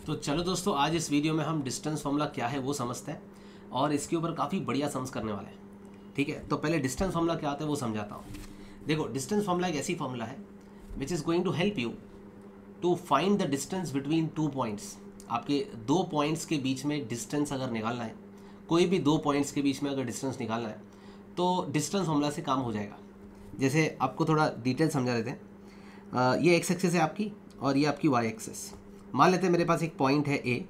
तो चलो दोस्तों, आज इस वीडियो में हम डिस्टेंस फॉर्मूला क्या है वो समझते हैं और इसके ऊपर काफ़ी बढ़िया सम्स करने वाले हैं। ठीक है, तो पहले डिस्टेंस फॉर्मूला क्या होता है वो समझाता हूँ। देखो, डिस्टेंस फॉर्मूला एक ऐसी फॉर्मूला है which is going to help you to find the distance between two points. आपके दो पॉइंट्स के बीच में डिस्टेंस अगर निकालना है, कोई भी दो पॉइंट्स के बीच में अगर डिस्टेंस निकालना है तो डिस्टेंस फॉर्मूला से काम हो जाएगा। जैसे आपको थोड़ा डिटेल समझा देते हैं। ये एक्स एक्सिस है आपकी और ये आपकी वाई एक्सिस। मान लेते हैं मेरे पास एक पॉइंट है ए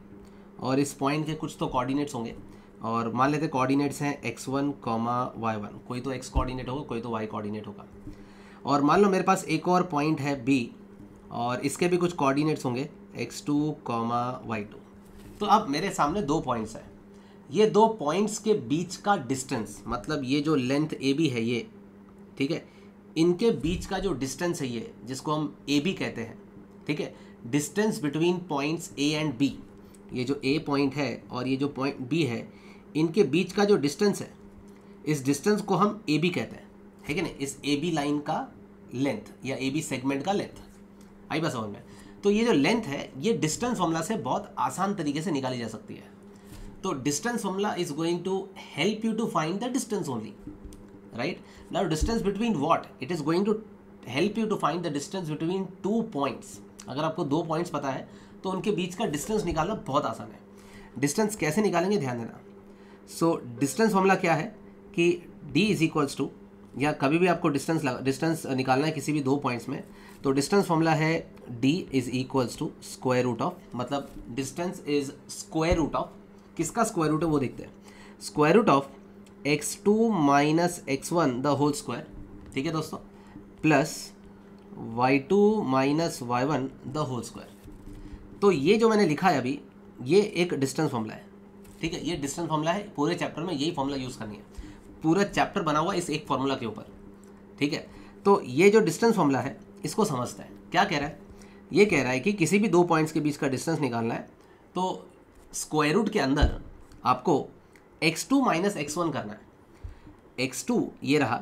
और इस पॉइंट के कुछ तो कोऑर्डिनेट्स होंगे और मान लेते हैं कोऑर्डिनेट्स हैं x1, y1। कोई तो x कोऑर्डिनेट होगा, कोई तो y कोऑर्डिनेट होगा। और मान लो मेरे पास एक और पॉइंट है b और इसके भी कुछ कोऑर्डिनेट्स होंगे x2, y2। तो अब मेरे सामने दो पॉइंट्स हैं। ये दो पॉइंट्स के बीच का डिस्टेंस, मतलब ये जो लेंथ AB है ये, ठीक है, इनके बीच का जो डिस्टेंस है ये, जिसको हम AB कहते हैं, ठीक है, distance between points A and B। ये जो A पॉइंट है और ये जो पॉइंट B है, इनके बीच का जो डिस्टेंस है, इस डिस्टेंस को हम AB कहते हैं, है कि नहीं। इस AB लाइन का लेंथ या AB सेगमेंट का लेंथ, आई बात समझ में। तो ये जो लेंथ है ये डिस्टेंस फॉर्मूला से बहुत आसान तरीके से निकाली जा सकती है। तो distance formula is going to help you to find the distance only, right. Now distance between what, it is going to help you to find the distance between two points. अगर आपको दो पॉइंट्स पता है तो उनके बीच का distance निकालना बहुत आसान है। डिस्टेंस कैसे निकालेंगे ध्यान देना। सो डिस्टेंस फॉर्मूला क्या है कि d इज इक्वल्स टू, या कभी भी आपको डिस्टेंस निकालना है किसी भी दो पॉइंट्स में, तो डिस्टेंस फॉर्मूला है d is equals to square root of, मतलब distance is square root of, किसका स्क्वायर रूट है वो देखते हैं, square root of x2 minus x1 the whole square, ठीक है दोस्तों, plus y2 minus y1 the whole square. तो ये जो मैंने लिखा है अभी, ये एक डिस्टेंस फॉर्मूला है, ठीक है। ये डिस्टेंस फॉर्मूला है, पूरे चैप्टर में यही फॉर्मूला यूज़ करनी है। पूरा चैप्टर बना हुआ इस एक फॉर्मूला के ऊपर, ठीक है। तो ये जो डिस्टेंस फॉर्मूला है इसको समझते हैं। क्या कह रहा है, ये कह रहा है कि किसी भी दो पॉइंट्स के बीच का डिस्टेंस निकालना है तो स्क्वायर रूट के अंदर आपको x2 माइनस x1 करना है। x2 ये रहा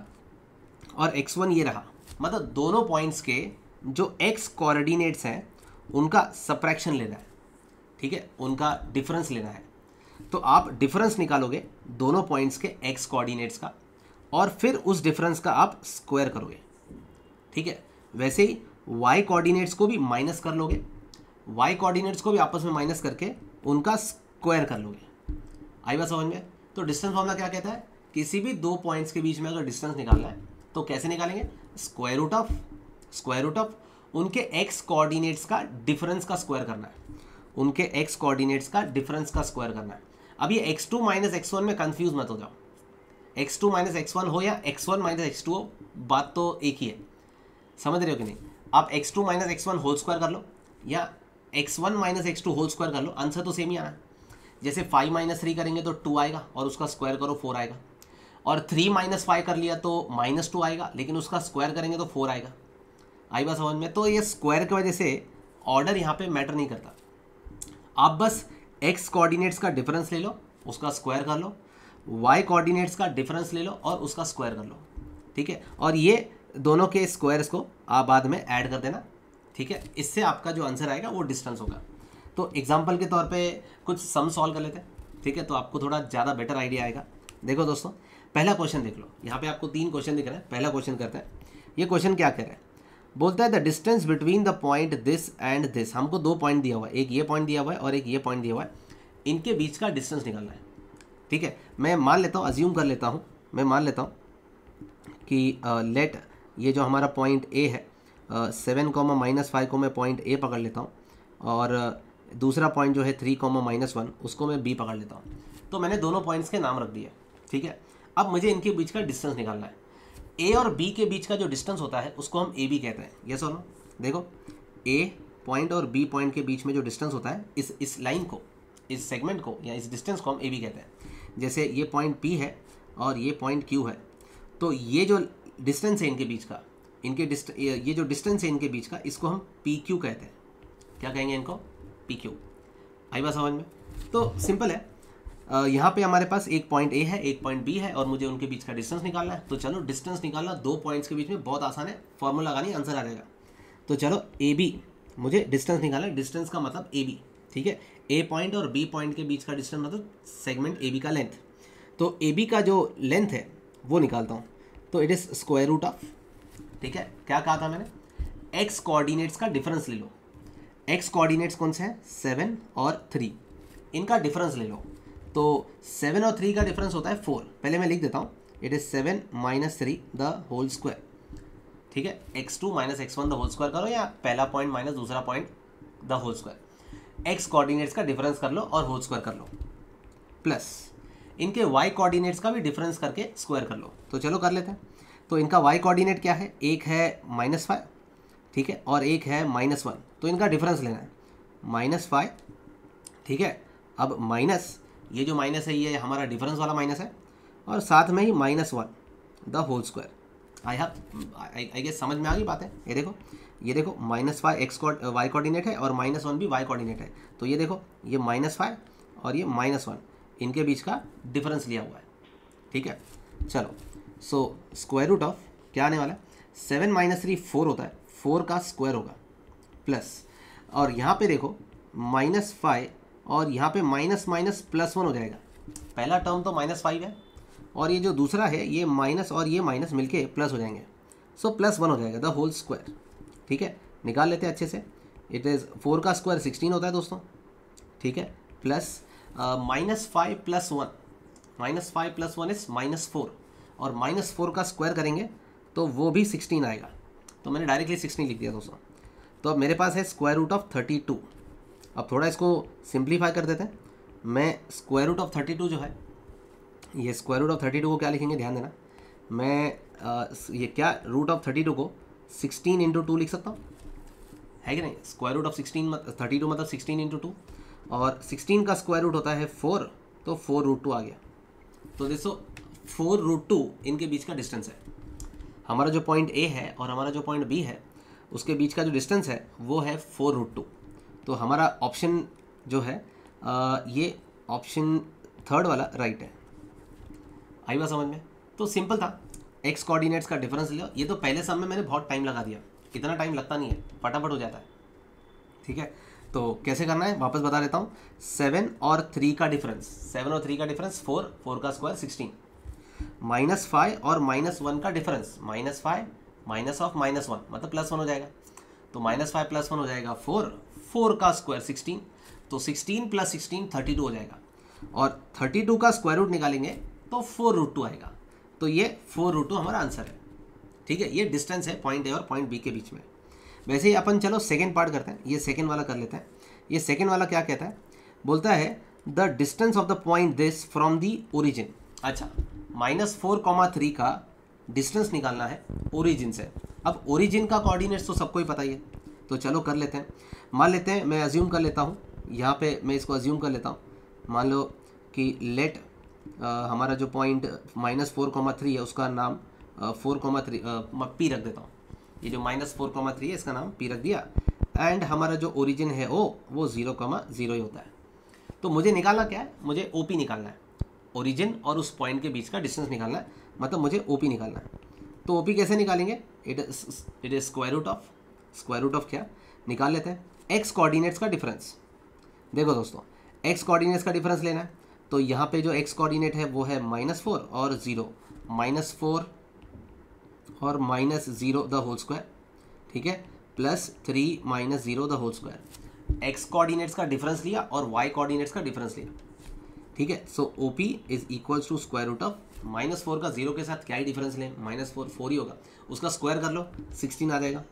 और x1 ये रहा, मतलब दोनों पॉइंट्स के जो x कोऑर्डिनेट्स हैं उनका सब्ट्रैक्शन लेना है, ठीक है, उनका डिफरेंस लेना है। तो आप डिफरेंस निकालोगे दोनों पॉइंट्स के x कोऑर्डिनेट्स का और फिर उस डिफरेंस का आप स्क्वायर करोगे, ठीक है। वैसे ही y कोऑर्डिनेट्स को भी माइनस कर लोगे, y कोऑर्डिनेट्स को भी आपस में माइनस करके उनका स्क्वायर कर लोगे। आई बात समझ में। तो डिस्टेंस फॉर्मूला क्या कहता है, किसी भी दो पॉइंट्स के बीच में अगर डिस्टेंस निकालना है तो कैसे निकालेंगे, स्क्वायर रूट ऑफ उनके x कोऑर्डिनेट्स का डिफरेंस का स्क्वायर करना है, उनके x कोऑर्डिनेट्स का डिफरेंस का स्क्वायर करना है। अब ये x2 माइनस x1 में कंफ्यूज मत हो जाओ, x2 माइनस x1 हो या x1 माइनस x2 हो, बात तो एक ही है, समझ रहे हो कि नहीं। आप x2 minus x1 whole square कर लो या x1 minus x2 whole square कर लो, आंसर तो सेम ही आना है। जैसे 5 माइनस 3 करेंगे तो 2 आएगा और उसका स्क्वायर करो 4 आएगा, और 3 माइनस 5 कर लिया तो -2 आएगा, लेकिन उसका स्क्वायर करेंगे तो 4 आएगा। आई बात समझ में। तो ये स्क्वायर की वजह से ऑर्डर यहाँ पे मैटर नहीं करता। आप बस x कोऑर्डिनेट्स का डिफरेंस ले लो, उसका स्क्वायर कर लो, y कोऑर्डिनेट्स का डिफरेंस ले लो और उसका स्क्वायर कर लो, ठीक है। और ये दोनों के स्क्वायर्स को आप बाद में ऐड कर देना, ठीक है। इससे आपका जो आंसर आएगा वो डिस्टेंस होगा। तो एग्जाम्पल के तौर पे कुछ सम सॉल्व कर लेते हैं, ठीक है, तो आपको थोड़ा ज़्यादा बेटर आइडिया आएगा। देखो दोस्तों, पहला क्वेश्चन देख लो, यहाँ पे आपको 3 क्वेश्चन दिख रहे हैं। पहला क्वेश्चन करते हैं। ये क्वेश्चन क्या कह रहा है, बोलता है the distance between the point this and this. हमको दो पॉइंट दिया हुआ है, एक ये पॉइंट दिया हुआ है और एक ये पॉइंट दिया हुआ है, इनके बीच का डिस्टेंस निकालना है, ठीक है। मैं मान लेता हूँ, अज्यूम कर लेता हूँ, मैं मान लेता हूँ कि लेट ये जो हमारा पॉइंट ए है 7, -5 को मैं पॉइंट ए पकड़ लेता हूँ और दूसरा पॉइंट जो है 3, -1 उसको मैं बी पकड़ लेता हूँ। तो मैंने दोनों पॉइंट्स के नाम रख दिए, ठीक है। अब मुझे इनके बीच का डिस्टेंस निकालना है। ए और बी के बीच का जो डिस्टेंस होता है उसको हम ए बी कहते हैं, यस और नो। देखो, ए पॉइंट और बी पॉइंट के बीच में जो डिस्टेंस होता है, इस लाइन को, इस सेगमेंट को या इस डिस्टेंस को हम ए बी कहते हैं। जैसे ये पॉइंट पी है और ये पॉइंट क्यू है, तो ये जो डिस्टेंस है इनके बीच का, ये जो डिस्टेंस है इनके बीच का, इसको हम पी क्यू कहते हैं। क्या कहेंगे इनको, पी क्यू। आई बात समझ में। तो सिंपल है, यहाँ पे हमारे पास एक पॉइंट ए है, एक पॉइंट बी है और मुझे उनके बीच का डिस्टेंस निकालना है। तो चलो, डिस्टेंस निकालना दो पॉइंट्स के बीच में बहुत आसान है, फॉर्मूला लगानी आंसर आ जाएगा। तो चलो, ए बी, मुझे डिस्टेंस निकालना है, डिस्टेंस का मतलब ए बी, ठीक है, ए पॉइंट और बी पॉइंट के बीच का डिस्टेंस मतलब सेगमेंट ए बी का लेंथ। तो ए बी का जो लेंथ है वो निकालता हूँ, तो it is square root of, ठीक है, क्या कहा था मैंने, एक्स कोऑर्डिनेट्स का डिफरेंस ले लो। एक्स कोऑर्डिनेट्स कौन से हैं, 7 और 3, इनका डिफरेंस ले लो। तो 7 और 3 का डिफरेंस होता है 4। पहले मैं लिख देता हूँ, it is 7 - 3 the whole square, ठीक है, x2 - x1 the whole square करो, या पहला पॉइंट माइनस दूसरा point the whole square. X coordinates का डिफरेंस कर लो और होल स्क्वायर कर लो, प्लस इनके y कोऑर्डिनेट्स का भी डिफरेंस करके स्क्वायर कर लो। तो चलो कर लेते हैं। तो इनका y कोऑर्डिनेट क्या है, एक है -5, ठीक है, और एक है -1, तो इनका डिफरेंस लेना है -5, ठीक है। अब माइनस, ये जो माइनस है ये हमारा डिफरेंस वाला माइनस है, और साथ में ही -1 the whole square. I guess समझ में आ गई बात है। ये देखो -5 एक्स वाई कोऑर्डिनेट है और -1 भी वाई कोऑर्डिनेट है। तो ये देखो, ये -5 और ये -1, इनके बीच का डिफरेंस लिया हुआ है, ठीक है। चलो, सो स्क्वायर रूट ऑफ क्या आने वाला है, 7 - 3 4 होता है, 4 का स्क्वायर होगा, प्लस, और यहाँ पे देखो -5 और यहाँ पे +1 हो जाएगा। पहला टर्म तो -5 है, और ये जो दूसरा है ये माइनस और ये माइनस मिलके प्लस हो जाएंगे, सो +1 हो जाएगा द होल स्क्वायर, ठीक है। निकाल लेते हैं अच्छे से। इट इज़ 4 का स्क्वायर 16 होता है दोस्तों, ठीक है, प्लस -5 + 1, -5 + 1 इज़ -4, और -4 का स्क्वायर करेंगे तो वो भी 16 आएगा। तो मैंने डायरेक्टली 16 लिख दिया दोस्तों। तो अब मेरे पास है स्क्वायर रूट ऑफ 32। अब थोड़ा इसको सिंप्लीफाई कर देते हैं। मैं स्क्वायर रूट ऑफ 32 जो है, ये स्क्वायर रूट ऑफ 32 को क्या लिखेंगे, ध्यान देना, मैं ये क्या रूट ऑफ 32 को 16 × 2 लिख सकता हूँ, है कि नहीं। स्क्वायर रूट ऑफ 32 मतलब 16 × 2, और 16 का स्क्वायर रूट होता है 4, तो 4√2 आ गया। तो देखो 4√2 इनके बीच का डिस्टेंस है। हमारा जो पॉइंट ए है और हमारा जो पॉइंट बी है उसके बीच का जो डिस्टेंस है वो है 4√2। तो हमारा ऑप्शन जो है ये ऑप्शन थर्ड वाला राइट है। आई बात समझ में। तो सिंपल था, एक्स कोऑर्डिनेट्स का डिफरेंस लिया। ये तो पहले सम में मैंने बहुत टाइम लगा दिया, इतना टाइम लगता नहीं है, फटाफट हो जाता है, ठीक है। तो कैसे करना है वापस बता देता हूँ। 7 और 3 का डिफरेंस, 7 और 3 का डिफरेंस 4, 4 का स्क्वायर 16, -5 और -1 का डिफरेंस, -5 माइनस ऑफ -1 मतलब +1 हो जाएगा। तो -5 + 1 हो जाएगा 4, 4 का स्क्वायर 16, तो 16 + 16 32 हो जाएगा, और 32 का स्क्वायर रूट निकालेंगे तो 4√2 आएगा। तो ये 4√2 हमारा आंसर है, ठीक है। ये डिस्टेंस है पॉइंट ए और पॉइंट बी के बीच में। वैसे ही अपन चलो सेकेंड पार्ट करते हैं, ये सेकेंड वाला कर लेते हैं। ये सेकेंड वाला क्या कहता है, बोलता है the distance of the point this from the origin. अच्छा, -4,3 का डिस्टेंस निकालना है ओरिजिन से। अब ओरिजिन का कोऑर्डिनेट्स तो सबको ही पता ही है, तो चलो कर लेते हैं। मान लेते हैं, मैं अज्यूम कर लेता हूँ, यहाँ पे मैं इसको अज्यूम कर लेता हूँ। मान लो कि लेट हमारा जो पॉइंट -4,3 है उसका नाम 4,3 पी रख देता हूँ। ये जो -4,3 है इसका नाम पी रख दिया, एंड हमारा जो ओरिजिन है वो 0,0 ही होता है। तो मुझे निकालना क्या है, मुझे ओपी निकालना है। ओरिजिन और उस पॉइंट के बीच का डिस्टेंस निकालना है, मतलब मुझे ओपी निकालना है। तो ओपी कैसे निकालेंगे, it is square root of क्या निकाल लेते हैं, एक्स कोऑर्डिनेट्स का डिफरेंस। देखो दोस्तों, एक्स कोऑर्डिनेट्स का डिफरेंस लेना है, तो यहाँ पे जो एक्स कोऑर्डिनेट है वो है -4 और 0, -4 और -0 द होल स्क्वायर, ठीक है, +3 - 0 the whole square. X coordinates का डिफरेंस लिया और वाई कोऑर्डिनेट्स का डिफरेंस लिया, ठीक है। So OP is equals to square root of -4 का 0 के साथ क्या ही डिफरेंस लें, -4 4 ही होगा, उसका स्क्वायर कर लो 16 आ जाएगा,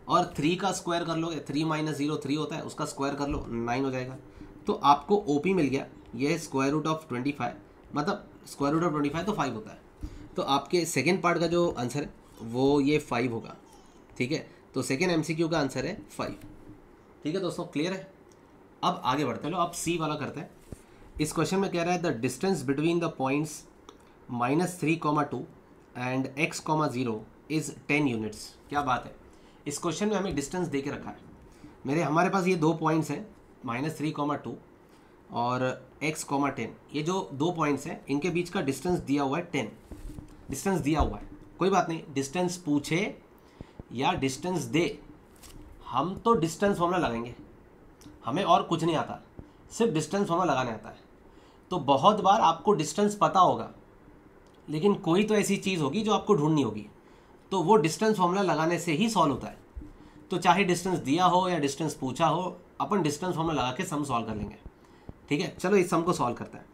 और 3 का स्क्वायर कर लोगे, 3 - 0 3 होता है, उसका स्क्वायर कर लो 9 हो जाएगा। तो आपको ओपी मिल गया, ये है स्क्वायर रूट ऑफ 25, मतलब स्क्वायर रूट ऑफ 25 तो 5 होता है। तो आपके सेकेंड पार्ट का जो आंसर है वो ये 5 होगा, ठीक है। तो सेकेंड MCQ का आंसर है 5, ठीक है दोस्तों, क्लियर है। अब आगे बढ़ते लो, अब सी वाला करते हैं। इस क्वेश्चन में कह रहा है the distance between the points -3,2 and x,0 is 10 units. क्या बात है, इस क्वेश्चन में हमें डिस्टेंस दे के रखा है। हमारे पास ये दो पॉइंट्स हैं, -3,2 और x,10। ये जो दो पॉइंट्स हैं इनके बीच का डिस्टेंस दिया हुआ है 10, डिस्टेंस दिया हुआ है। कोई बात नहीं, डिस्टेंस पूछे या डिस्टेंस दे, हम तो डिस्टेंस फॉर्मूला लगाएंगे, हमें और कुछ नहीं आता, सिर्फ डिस्टेंस फॉर्मूला लगाने आता है। तो बहुत बार आपको डिस्टेंस पता होगा, लेकिन कोई तो ऐसी चीज़ होगी जो आपको ढूंढनी होगी, तो वो डिस्टेंस फॉर्मूला लगाने से ही सॉल्व होता है। तो चाहे डिस्टेंस दिया हो या डिस्टेंस पूछा हो, अपन डिस्टेंस फॉर्मूला लगा के सम सॉल्व कर लेंगे। ठीक है, चलो इस सम को सॉल्व करते हैं।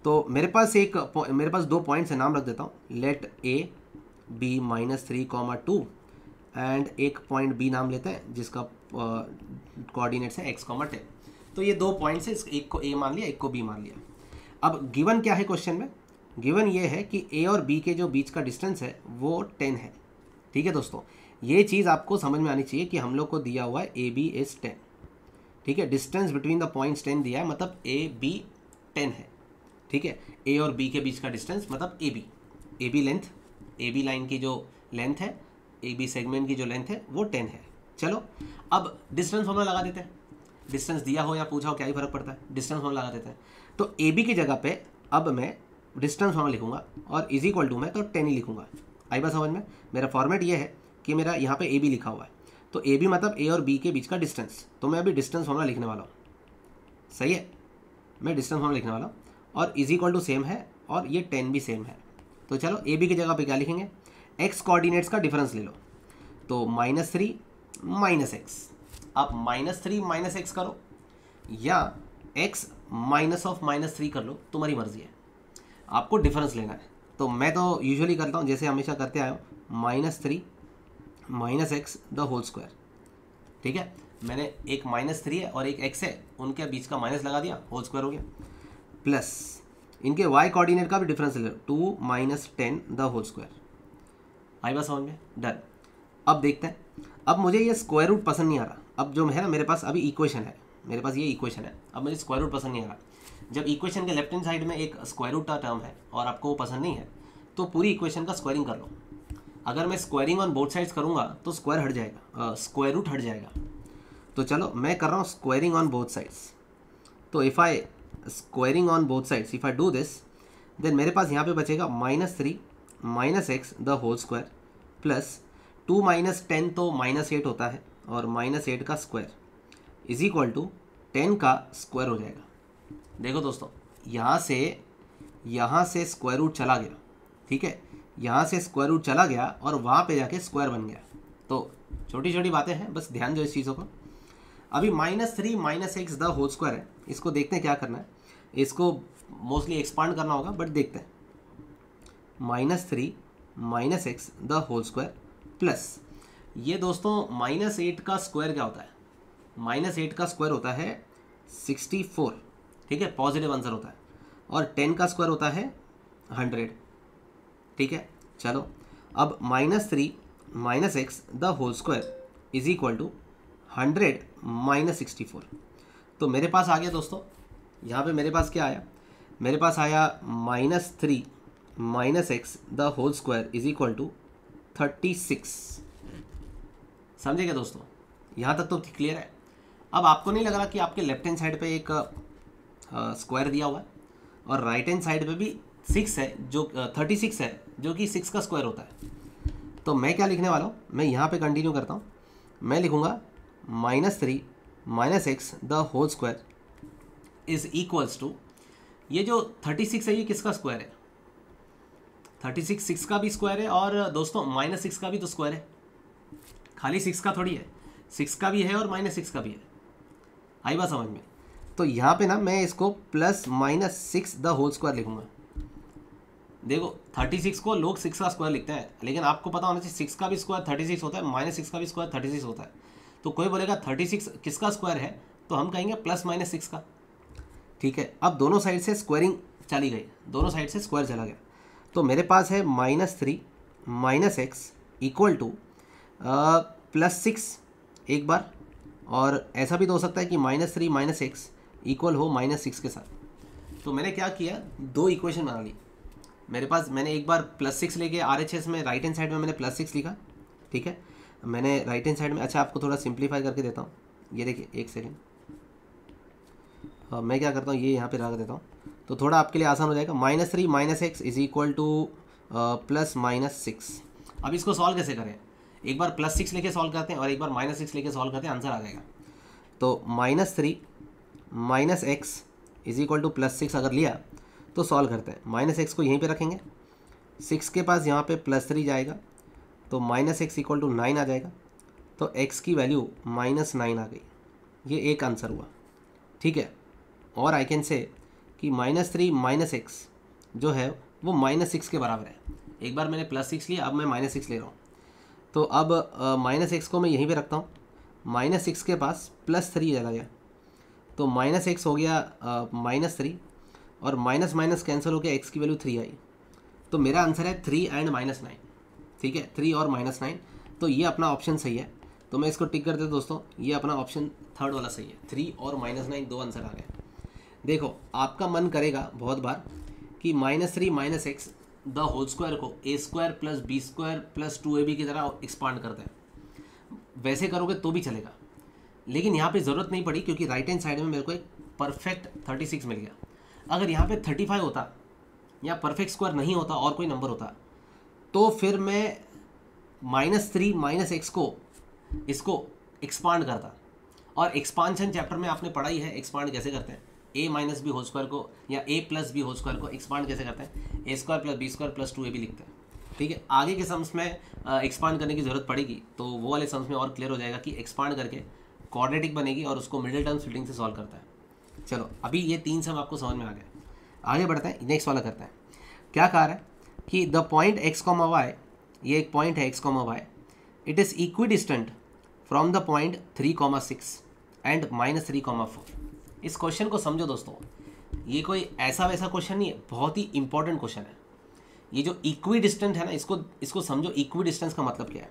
तो मेरे पास 2 पॉइंट्स है, नाम रख देता हूँ, लेट ए बी -3, 2 एंड एक पॉइंट बी नाम लेते हैं जिसका कोऑर्डिनेट्स है x, 10। तो ये 2 पॉइंट्स है, एक को a मान लिया, एक को b मान लिया। अब गिवन क्या है क्वेश्चन में? गिवन ये है कि a और b के जो बीच का डिस्टेंस है वो 10 है। ठीक है दोस्तों, ये चीज़ आपको समझ में आनी चाहिए कि हम लोग को दिया हुआ है AB इज़ 10। ठीक है, डिस्टेंस बिटवीन द पॉइंट्स 10 दिया है, मतलब AB 10 है। ठीक है, A और B के बीच का डिस्टेंस मतलब AB लेंथ, AB लाइन की जो लेंथ है, AB सेगमेंट की जो लेंथ है वो 10 है। चलो अब डिस्टेंस फॉर्मूला लगा देते हैं। डिस्टेंस दिया हो या पूछा हो क्या ही फर्क पड़ता है, डिस्टेंस फॉर्मूला लगा देते हैं। तो AB की जगह पे अब मैं डिस्टेंस फॉर्मूला लिखूंगा और इज इक्वल टू में तो 10 ही लिखूंगा। आई बात समझ में? मेरा फॉर्मेट ये है कि मेरा यहाँ पे AB लिखा हुआ है, तो AB मतलब A और B के बीच का डिस्टेंस। तो मैं अभी डिस्टेंस फॉर्मूला लिखने वाला हूँ। सही है, मैं डिस्टेंस फॉर्मूला लिखने वाला हूँ और इज इक्वल टू सेम है और ये 10 भी सेम है। तो चलो AB की जगह पे क्या लिखेंगे, x कोऑर्डिनेट्स का डिफरेंस ले लो। तो -3 -x, आप -3 -x करो या x -3 कर लो, तुम्हारी मर्जी है, आपको डिफरेंस लेना है। तो मैं तो यूजुअली करता हूँ, जैसे हमेशा करते आया हूँ, -3 -x द होल स्क्वायर। ठीक है, मैंने एक -3 है और एक x है, उनके बीच का माइनस लगा दिया, होल स्क्वायर हो गया, प्लस इनके y कोऑर्डिनेट का भी डिफरेंस ले लो, 2 - 10 द होल स्क्वायर। आई बात समझ में? डन। अब देखते हैं, अब मुझे ये स्क्वायर रूट पसंद नहीं आ रहा। अब जो है ना, मेरे पास अभी इक्वेशन है, मेरे पास ये इक्वेशन है, अब मुझे स्क्वायर रूट पसंद नहीं आ रहा। जब इक्वेशन के लेफ्ट हैंड साइड में एक स्क्वायर रूट का टर्म है और आपको वो पसंद नहीं है, तो पूरी इक्वेशन का स्क्वायरिंग कर लो। अगर मैं स्क्वायरिंग ऑन बोथ साइड्स करूँगा तो स्क्वायर हट जाएगा, स्क्वायर रूट हट जाएगा। तो चलो मैं कर रहा हूँ स्क्वायरिंग ऑन बोथ साइड्स। तो if I squaring on both sides, if I do this, then मेरे पास यहाँ पे बचेगा -3 -x the whole square plus 2 - 10 तो -8 होता है और -8 का स्क्वायर इज इक्वल टू 10 का स्क्वायर हो जाएगा। देखो दोस्तों, यहाँ से स्क्वायर रूट चला गया। ठीक है, यहाँ से स्क्वायर रूट चला गया और वहाँ पे जाके स्क्वायर बन गया। तो छोटी छोटी बातें हैं, बस ध्यान दो इस चीज़ों को। अभी -3 -x द होल स्क्वायर है, इसको देखते हैं क्या करना है। इसको मोस्टली एक्सपांड करना होगा, बट देखते हैं। -3 -x the whole square plus ये दोस्तों -8 का स्क्वायर क्या होता है? -8 का स्क्वायर होता है 64। ठीक है, पॉजिटिव आंसर होता है। और 10 का स्क्वायर होता है 100। ठीक है, चलो अब -3 -x the whole square is equal to 100 - 64। तो मेरे पास आ गया दोस्तों, यहाँ पे मेरे पास क्या आया? मेरे पास आया -3 -x the whole square is equal to 36। समझे क्या दोस्तों? यहाँ तक तो क्लियर है। अब आपको नहीं लग रहा कि आपके लेफ्ट हैंड साइड पे एक स्क्वायर दिया हुआ है और राइट हैंड साइड पे भी 6 है, जो 36 है, जो कि 6 का स्क्वायर होता है। तो मैं क्या लिखने वाला हूँ, मैं यहाँ पे कंटिन्यू करता हूँ। मैं लिखूँगा -3 -x the whole square is equals to, ये जो 36 है ये किसका स्क्वायर है? 36 6 का भी स्क्वायर है और दोस्तों -6 का भी तो स्क्वायर है, खाली 6 का थोड़ी है, 6 का भी है और -6 का भी है। आई बात समझ में? तो यहाँ पे ना मैं इसको +-6 द होल स्क्वायर लिखूँगा। देखो 36 को लोग 6 का स्क्वायर लिखते हैं, लेकिन आपको पता होना चाहिए 6 का भी स्क्वायर 36 होता है, -6 का भी स्क्वायर 36 होता है। तो कोई बोलेगा 36 किसका स्क्वायर है, तो हम कहेंगे +-6 का। ठीक है, अब दोनों साइड से स्क्वायरिंग चली गई, दोनों साइड से स्क्वायर चला गया। तो मेरे पास है -3 -x इक्वल टू +6 एक बार, और ऐसा भी तो हो सकता है कि -3 -x इक्वल हो -6 के साथ। तो मैंने क्या किया, 2 इक्वेशन बना ली। मेरे पास मैंने एक बार +6 लेके RHS में राइट हैंड साइड में मैंने +6 लिखा। ठीक है, मैंने राइट हैंड साइड में, अच्छा आपको थोड़ा सिंप्लीफाई करके देता हूँ। ये देखिए, एक सेकेंड, मैं क्या करता हूँ, ये यहाँ पे रख देता हूँ तो थोड़ा आपके लिए आसान हो जाएगा। -3 -x इज इक्वल टू +-6। अब इसको सॉल्व कैसे करें? एक बार +6 लेके सॉल्व करते हैं और एक बार -6 लेके सॉल्व करते हैं, आंसर आ जाएगा। तो -3 minus x is equal to +6 अगर लिया तो सॉल्व करते हैं। -x को यहीं पे रखेंगे, 6 के पास यहाँ पे +3 जाएगा तो -x इक्वल टू 9 आ जाएगा। तो x की वैल्यू -9 आ गई। ये एक आंसर हुआ, ठीक है। और आई कैन से कि -3 माइनस एक्स जो है वो -6 के बराबर है। एक बार मैंने +6 लिया, अब मैं -6 ले रहा हूँ। तो अब -x को मैं यहीं पे रखता हूँ, -6 के पास +3 चला गया तो -x हो गया -3 और माइनस माइनस कैंसिल होकर x की वैल्यू 3 आई। तो मेरा आंसर है 3 एंड -9, ठीक है, 3 और -9। तो ये अपना ऑप्शन सही है। तो मैं इसको टिक कर देता हूँ दोस्तों, ये अपना ऑप्शन थर्ड वाला सही है। 3 और -9 दो आंसर आ गए। देखो आपका मन करेगा बहुत बार कि -3 minus x the whole square को a² + b² + 2ab की तरह एक्सपांड कर दें। वैसे करोगे तो भी चलेगा, लेकिन यहाँ पे ज़रूरत नहीं पड़ी क्योंकि राइट हैंड साइड में मेरे को एक परफेक्ट 36 मिल गया। अगर यहाँ पे 35 होता या परफेक्ट स्क्वायर नहीं होता और कोई नंबर होता तो फिर मैं -3 माइनस एक्स को इसको एक्सपांड करता। और एक्सपांशन चैप्टर में आपने पढ़ा ही है एक्सपांड कैसे करते हैं। a - b होल स्क्वायर को या a + b होल स्क्वायर को एक्सपांड कैसे करते हैं, a² + b² + 2ab लिखते हैं, ठीक है। आगे के सम्स में एक्सपांड करने की ज़रूरत पड़ेगी तो वो वाले सम्स में और क्लियर हो जाएगा कि एक्सपांड करके क्वाड्रेटिक बनेगी और उसको मिडिल टर्म स्प्लिटिंग से सॉल्व करता है। चलो अभी ये 3 सम आपको समझ में आ गए। आगे बढ़ते हैं, नेक्स्ट वाला करते हैं। क्या कह रहा है कि द पॉइंट x, y, ये एक पॉइंट है x, y, it is equi distant from the point 3,6 and -3,4। इस क्वेश्चन को समझो दोस्तों, ये कोई ऐसा वैसा क्वेश्चन नहीं है, बहुत ही इंपॉर्टेंट क्वेश्चन है। ये जो इक्वी डिस्टेंट है ना, इसको समझो। इक्वी डिस्टेंस का मतलब क्या है?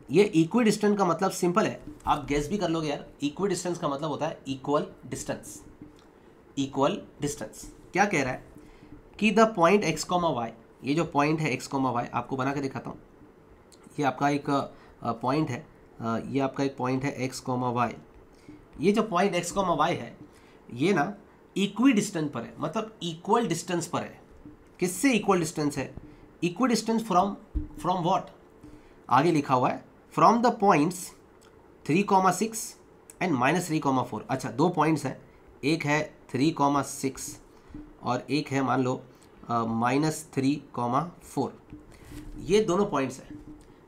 ये इक्वी डिस्टेंस का मतलब सिंपल है, आप गेस भी कर लोगे यार। इक्वी डिस्टेंस का मतलब होता है इक्वल डिस्टेंस। इक्वल डिस्टेंस क्या कह रहा है कि द पॉइंट x, y, ये जो पॉइंट है x, y, आपको बना के दिखाता हूँ। ये आपका एक पॉइंट है, ये आपका एक पॉइंट है x, y। ये जो पॉइंट x, y है ये ना इक्वी डिस्टेंस पर है, मतलब इक्वल डिस्टेंस पर है। किससे इक्वल डिस्टेंस है? Equi distance from what? आगे लिखा हुआ है फ्रॉम द पॉइंट्स 3,6 एंड -3,4। अच्छा, दो पॉइंट्स हैं, एक है 3,6 और एक है मान लो -3,4। ये दोनों पॉइंट्स हैं।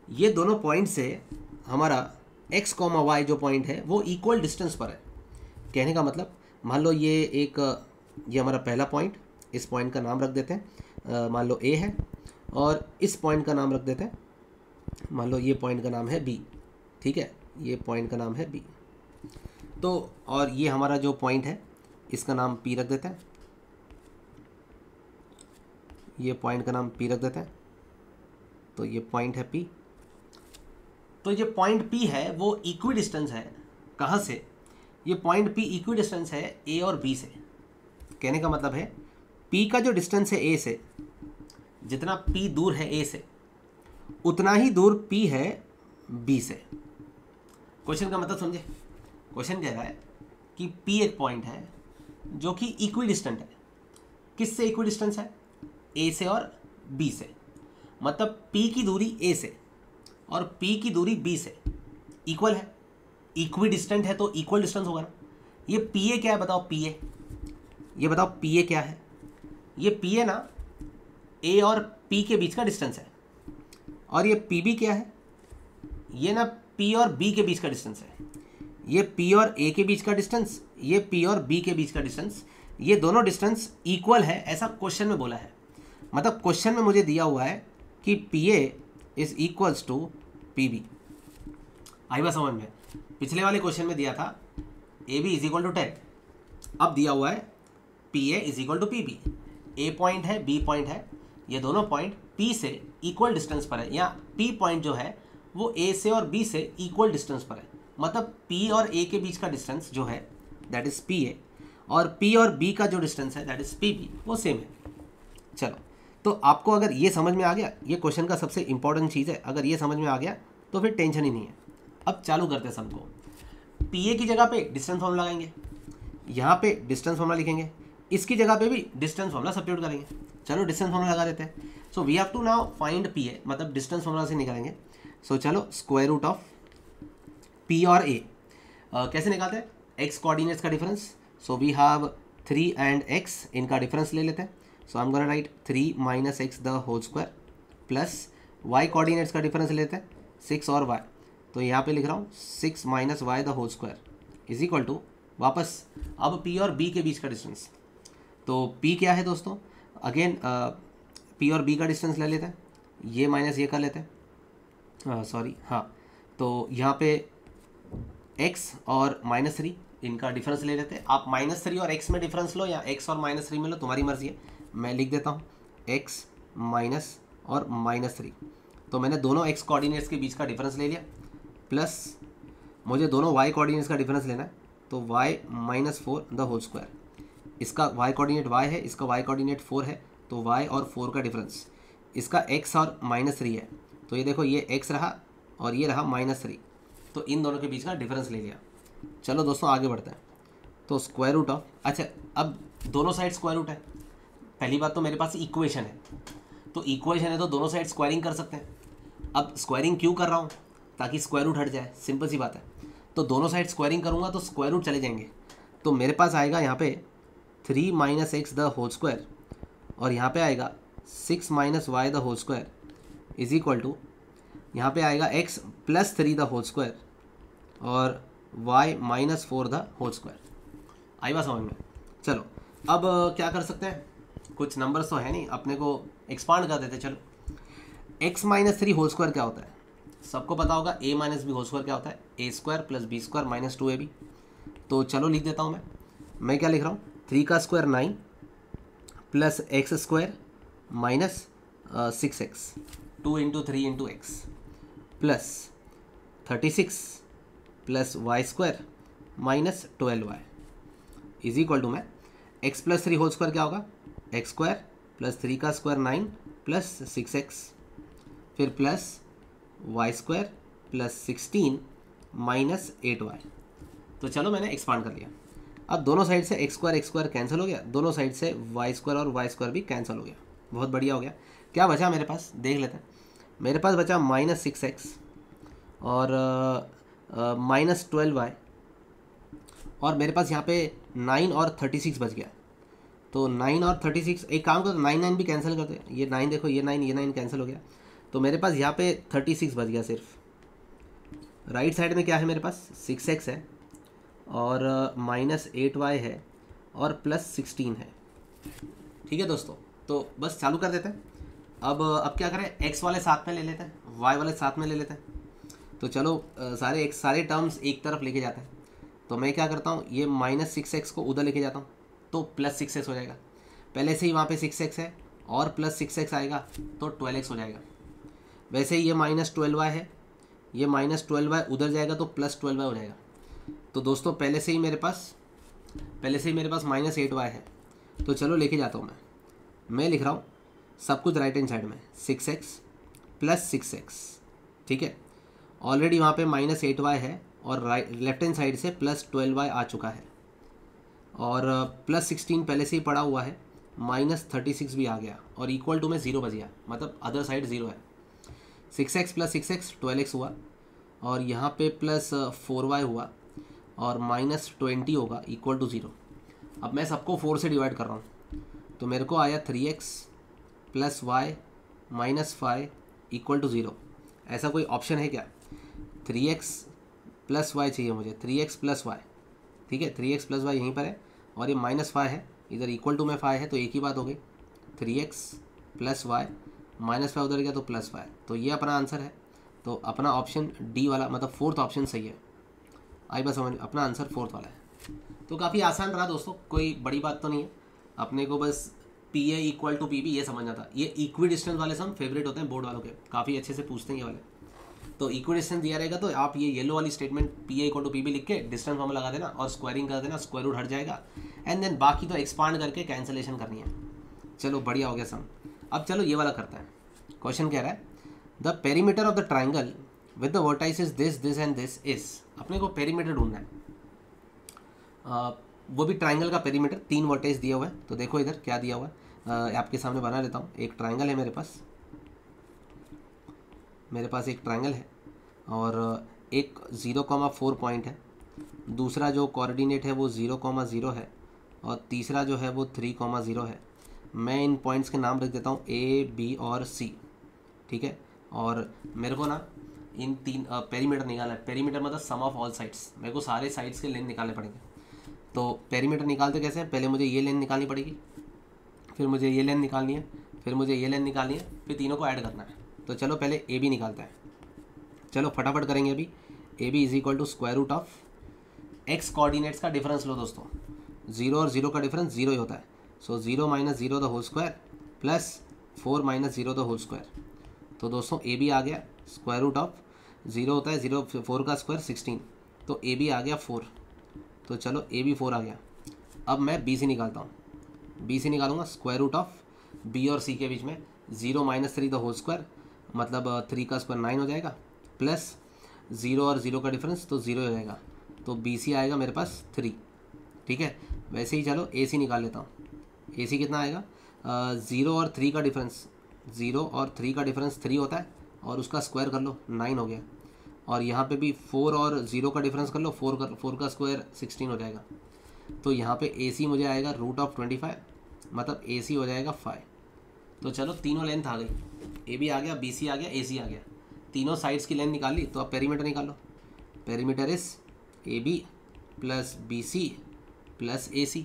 ये दोनों पॉइंट से हमारा x, y जो पॉइंट है वो इक्वल डिस्टेंस पर है। कहने का मतलब मान लो ये हमारा पहला पॉइंट, इस पॉइंट का नाम रख देते हैं, मान लो a है, और इस पॉइंट का नाम रख देते हैं, मान लो ये पॉइंट का नाम है b, ठीक है, ये पॉइंट का नाम है b। तो और ये हमारा जो पॉइंट है इसका नाम p रख देते हैं, ये पॉइंट का नाम p रख देते हैं। तो ये पॉइंट है p। तो ये पॉइंट p है वो इक्वी डिस्टेंस है। कहाँ से? ये पॉइंट p इक्वी डिस्टेंस है a और b से। कहने का मतलब है p का जो डिस्टेंस है a से, जितना p दूर है a से उतना ही दूर p है b से। क्वेश्चन का मतलब समझे? क्वेश्चन कह रहा है कि p एक पॉइंट है जो कि इक्वी डिस्टेंट है। किससे इक्वी डिस्टेंस है? a से और b से। मतलब p की दूरी a से और p की दूरी b से इक्वल है। इक्वी डिस्टेंट है तो इक्वल डिस्टेंस होगा ना। ये pa क्या है बताओ? pa, ये बताओ pa क्या है? ये pa ना a और p के बीच का डिस्टेंस है। और ये pb क्या है? ये ना p और b के बीच का डिस्टेंस है। ये p और a के बीच का डिस्टेंस, ये p और b के बीच का डिस्टेंस, ये दोनों डिस्टेंस इक्वल है, ऐसा क्वेश्चन में बोला है। मतलब क्वेश्चन में मुझे दिया हुआ है कि pa is equals to pb। आई बात समझ में? पिछले वाले क्वेश्चन में दिया था ab इज इक्वल टू 10, अब दिया हुआ है pa is equal to pb। a point है, b पॉइंट है, ये दोनों पॉइंट p से इक्वल डिस्टेंस पर है, या p पॉइंट जो है वो a से और b से इक्वल डिस्टेंस पर है। मतलब p और a के बीच का डिस्टेंस जो है दैट इज pa, और p और b का जो डिस्टेंस है दैट इज pb, वो सेम है। चलो, तो आपको अगर ये समझ में आ गया, ये क्वेश्चन का सबसे इंपॉर्टेंट चीज़ है, अगर ये समझ में आ गया तो फिर टेंशन ही नहीं है। अब चालू करते हैं सम को। pa की जगह पे डिस्टेंस फॉर्मूला लगाएंगे, यहाँ पे डिस्टेंस फॉर्मूला लिखेंगे, इसकी जगह पे भी डिस्टेंस फॉर्मूला सब्स्टिट्यूट करेंगे। चलो डिस्टेंस फॉर्मूला लगा देते हैं। So we have to now find pa, मतलब डिस्टेंस फॉर्मूला से निकालेंगे। सो चलो स्क्वायर रूट ऑफ p और a कैसे निकालते हैं? एक्स कोऑर्डिनेट्स का difference, so we have 3 and x, इनका डिफरेंस ले लेते हैं. So I am gonna write 3 minus x the whole square plus y coordinates का डिफरेंस लेते हैं 6 और y. तो यहाँ पे लिख रहा हूँ 6 minus Y the whole square is equal to वापस अब p और b के बीच का डिस्टेंस. तो p क्या है दोस्तों, अगेन p और b का डिस्टेंस ले लेते हैं, ये माइनस ये कर लेते हैं, सॉरी हाँ. तो यहाँ पे x और -3 इनका डिफरेंस ले लेते हैं. आप -3 और x में डिफरेंस लो या x और -3 में लो, तुम्हारी मर्जी है. मैं लिख देता हूँ x माइनस और -3. तो मैंने दोनों x कोऑर्डिनेट्स के बीच का डिफरेंस ले लिया, प्लस मुझे दोनों y कोऑर्डिनेट्स का डिफरेंस लेना है. तो y -4 द होल स्क्वायर, इसका y कोऑर्डिनेट y है, इसका y कोऑर्डिनेट 4 है. तो y और 4 का डिफरेंस, इसका x और -3 है. तो ये देखो ये x रहा और ये रहा -3. तो इन दोनों के बीच का डिफरेंस ले लिया. चलो दोस्तों आगे बढ़ते हैं. तो स्क्वायर रूट ऑफ, अच्छा अब दोनों साइड स्क्वायर रूट है. पहली बात तो मेरे पास इक्वेशन है, तो इक्वेशन है तो दोनों साइड स्क्वायरिंग कर सकते हैं. अब स्क्वायरिंग क्यों कर रहा हूँ, ताकि स्क्वायर रूट हट जाए, सिंपल सी बात है. तो दोनों साइड स्क्वायरिंग करूँगा तो स्क्वायर रूट चले जाएंगे. तो मेरे पास आएगा यहाँ पे 3 minus x the whole square और यहाँ पे आएगा 6 minus Y the whole square is equal to, यहाँ पे आएगा x plus 3 the whole square और y minus 4 the whole square. आई बात समझ में. चलो अब क्या कर सकते हैं, कुछ नंबर्स तो है नहीं, अपने को एक्सपांड कर देते. चलो x माइनस 3 होल स्क्वायर क्या होता है, सबको पता होगा. a minus b whole square क्या होता है, a square plus b square minus 2ab. तो चलो लिख देता हूँ मैं क्या लिख रहा हूँ, 3 का square 9 plus x square minus 6x, 2 into 3 into x plus 36 plus y square minus 12y is equal to, मैं x प्लस 3 होल स्क्वायर क्या होगा, एक्स स्क्वायर प्लस 3 का स्क्वायर 9 प्लस 6x फिर plus y square plus 16 minus 8y. तो चलो मैंने expand कर लिया. अब दोनों साइड से एक्स स्क्वायर कैंसिल हो गया, दोनों साइड से वाई स्क्वायर और वाई स्क्वायर भी कैंसिल हो गया. बहुत बढ़िया हो गया. क्या बचा मेरे पास, देख लेते हैं. मेरे पास बचा -6x और -12y और मेरे पास यहाँ पे 9 और 36 बच गया. तो 9 और 36, एक काम करो 9 भी कैंसिल करते हैं. ये 9 देखो, ये 9 कैंसिल हो गया. तो मेरे पास यहाँ पे 36 बच गया सिर्फ. राइट साइड में क्या है मेरे पास, 6x है और -8y है और प्लस 16 है. ठीक है दोस्तों, तो बस चालू कर देते हैं. अब क्या करें, x वाले साथ में ले लेते हैं, y वाले साथ में ले लेते हैं. तो चलो सारे टर्म्स एक तरफ लेके जाते हैं. तो मैं क्या करता हूँ, ये -6x को उधर लेके जाता हूँ तो प्लस 6x हो जाएगा. पहले से ही वहाँ पे 6x है और प्लस 6x आएगा तो 12x हो जाएगा. वैसे ही ये -12y है, ये -12y उधर जाएगा तो प्लस 12y हो जाएगा. तो दोस्तों पहले से ही मेरे पास -8y है. तो चलो लेके जाता हूँ मैं लिख रहा हूँ सब कुछ राइट हैंड साइड में, 6x प्लस 6x. ठीक है, ऑलरेडी वहाँ पे -8y है और लेफ्ट हैंड साइड से प्लस 12y आ चुका है और प्लस 16 पहले से ही पड़ा हुआ है, -36 भी आ गया और इक्वल टू में 0 बच गया, मतलब अदर साइड 0 है. 6x प्लस 6x 12x हुआ और यहाँ पे प्लस 4y हुआ और -20 होगा इक्वल टू 0. अब मैं सबको 4 से डिवाइड कर रहा हूँ तो मेरे को आया 3x plus y minus 5 equal to 0. ऐसा कोई ऑप्शन है क्या, 3x प्लस वाई चाहिए मुझे, 3x प्लस वाई. ठीक है, 3x प्लस वाई यहीं पर है और ये -5 है, इधर इक्वल टू में 5 है तो एक ही बात हो गई, 3x प्लस वाई -5 उधर गया तो +5. तो ये अपना आंसर है. तो अपना ऑप्शन डी वाला मतलब 4th ऑप्शन सही है. आई बस समझ, अपना आंसर 4th वाला है. तो काफ़ी आसान रहा दोस्तों, कोई बड़ी बात तो नहीं है. अपने को बस PA इक्वल टू PB ये समझना था. ये इक्वी डिस्टेंस वाले सम फेवरेट होते हैं बोर्ड वालों के, काफ़ी अच्छे से पूछते हैं ये वाले. तो इक्वी डिस्टेंस दिया रहेगा तो आप ये येलो वाली statement PA equal to PB लिख के डिस्टेंस फॉर्मूला लगा देना और स्क्वायरिंग कर देना, स्क्वायर रूट हट जाएगा. एंड देन बाकी तो एक्सपांड करके कैंसिलेशन करनी है. चलो बढ़िया हो गया सम. अब चलो ये वाला करते हैं. क्वेश्चन कह रहा है the perimeter of the triangle with the vertices this and this is. अपने को पेरीमीटर ढूंढना है, वो भी ट्राइंगल का पेरीमीटर. 3 वर्टेक्स दिया हुआ है. तो देखो इधर क्या दिया हुआ है, आपके सामने बना देता हूँ. एक ट्राइंगल है मेरे पास एक ट्राइंगल है और एक 0,4 पॉइंट है दूसरा जो कोऑर्डिनेट है वो 0,0 है, और तीसरा जो है वो 3,0 है। मैं इन पॉइंट्स के नाम रख देता हूँ A, B और C, ठीक है। और मेरे को ना इन तीन पेरीमीटर निकालना है। पेरीमीटर मतलब सम ऑफ ऑल साइड्स, मेरे को सारे साइड्स के लेंथ निकालने पड़ेंगे। तो पेरीमीटर निकालते कैसे हैं, पहले मुझे ये लेंथ निकालनी पड़ेगी, फिर मुझे ये लेंथ निकालनी है, फिर मुझे ये लेंथ निकालनी है, फिर तीनों को ऐड करना है। तो चलो पहले AB निकालते हैं, चलो फटाफट करेंगे अभी। AB is equal to square root of x coordinates का डिफरेंस लो दोस्तों, 0 और 0 का डिफरेंस 0 ही होता है। So 0 minus 0 the whole square plus 4 minus 0 the whole square. तो दोस्तों AB आ गया स्क्वायर रूट ऑफ 0 होता है 0, 4 का स्क्वायर 16, तो AB आ गया 4। तो चलो AB 4 आ गया। अब मैं BC निकालता हूँ, BC निकालूंगा स्क्वायर रूट ऑफ B और C के बीच में 0 माइनस 3 द होल स्क्वायर, मतलब 3 का स्क्वायर 9 हो जाएगा, प्लस 0 और 0 का डिफरेंस तो 0 हो जाएगा। तो BC आएगा मेरे पास 3, ठीक है। वैसे ही चलो AC निकाल लेता हूँ। AC कितना आएगा, 0 और 3 का डिफरेंस, 0 और 3 का डिफरेंस 3 होता है, और उसका स्क्वायर कर लो 9 हो गया। और यहाँ पे भी 4 और 0 का डिफरेंस कर लो, 4 का स्क्वायर 16 हो जाएगा। तो यहाँ पे AC मुझे आएगा रूट ऑफ 25, मतलब AC हो जाएगा 5। तो चलो तीनों लेंथ आ गई, AB आ गया, BC आ गया, AC आ गया, तीनों साइड्स की लेंथ निकाल ली। तो अब पेरीमीटर निकालो। Perimeter is AB plus BC plus AC,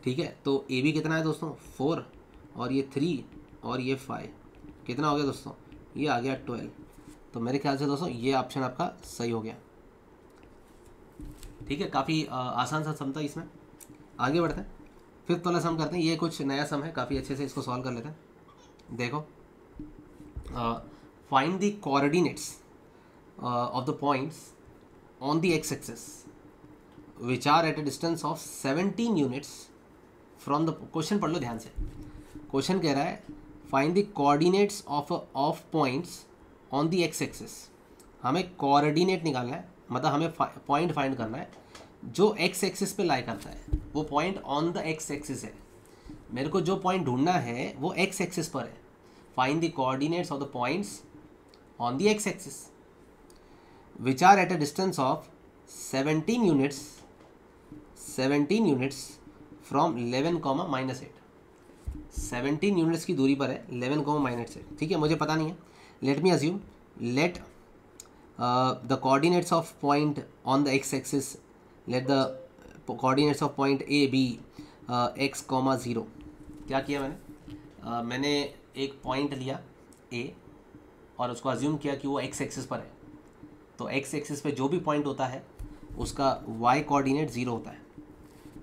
ठीक है। तो AB कितना है दोस्तों 4, और ये 3 और ये 5, कितना हो गया दोस्तों, ये आ गया 12। तो मेरे ख्याल से दोस्तों ये ऑप्शन आपका सही हो गया, ठीक है। काफ़ी आसान सा सम था इसमें। आगे बढ़ते हैं, फिफ्थ वाला सम करते हैं। ये कुछ नया सम है, काफ़ी अच्छे से इसको सॉल्व कर लेते हैं। देखो, find the coordinates of the points on the x axis which are at a distance of 17 units from the, question पढ़ लो ध्यान से। क्वेश्चन कह रहा है find the coordinates of points on the x axis. हमें कोऑर्डिनेट निकालना है, मतलब हमें पॉइंट फाइंड करना है जो एक्स एक्सिस पे लाई करता है। वो point on the x axis है, मेरे को जो पॉइंट ढूंढना है वो एक्स एक्सिस पर है। Find the coordinates of the points on the x axis which are at a distance of 17 units from 11, -8। 17 units की दूरी पर है 11, -8, ठीक है। मुझे पता नहीं है, let me assume, let the coordinates of point on the x axis, let the coordinates of point A be x, 0। क्या किया मैंने, मैंने एक पॉइंट लिया A और उसको अज्यूम किया कि वो x एक्सिस पर है। तो x एक्सिस पे जो भी पॉइंट होता है उसका y कोऑर्डिनेट 0 होता है।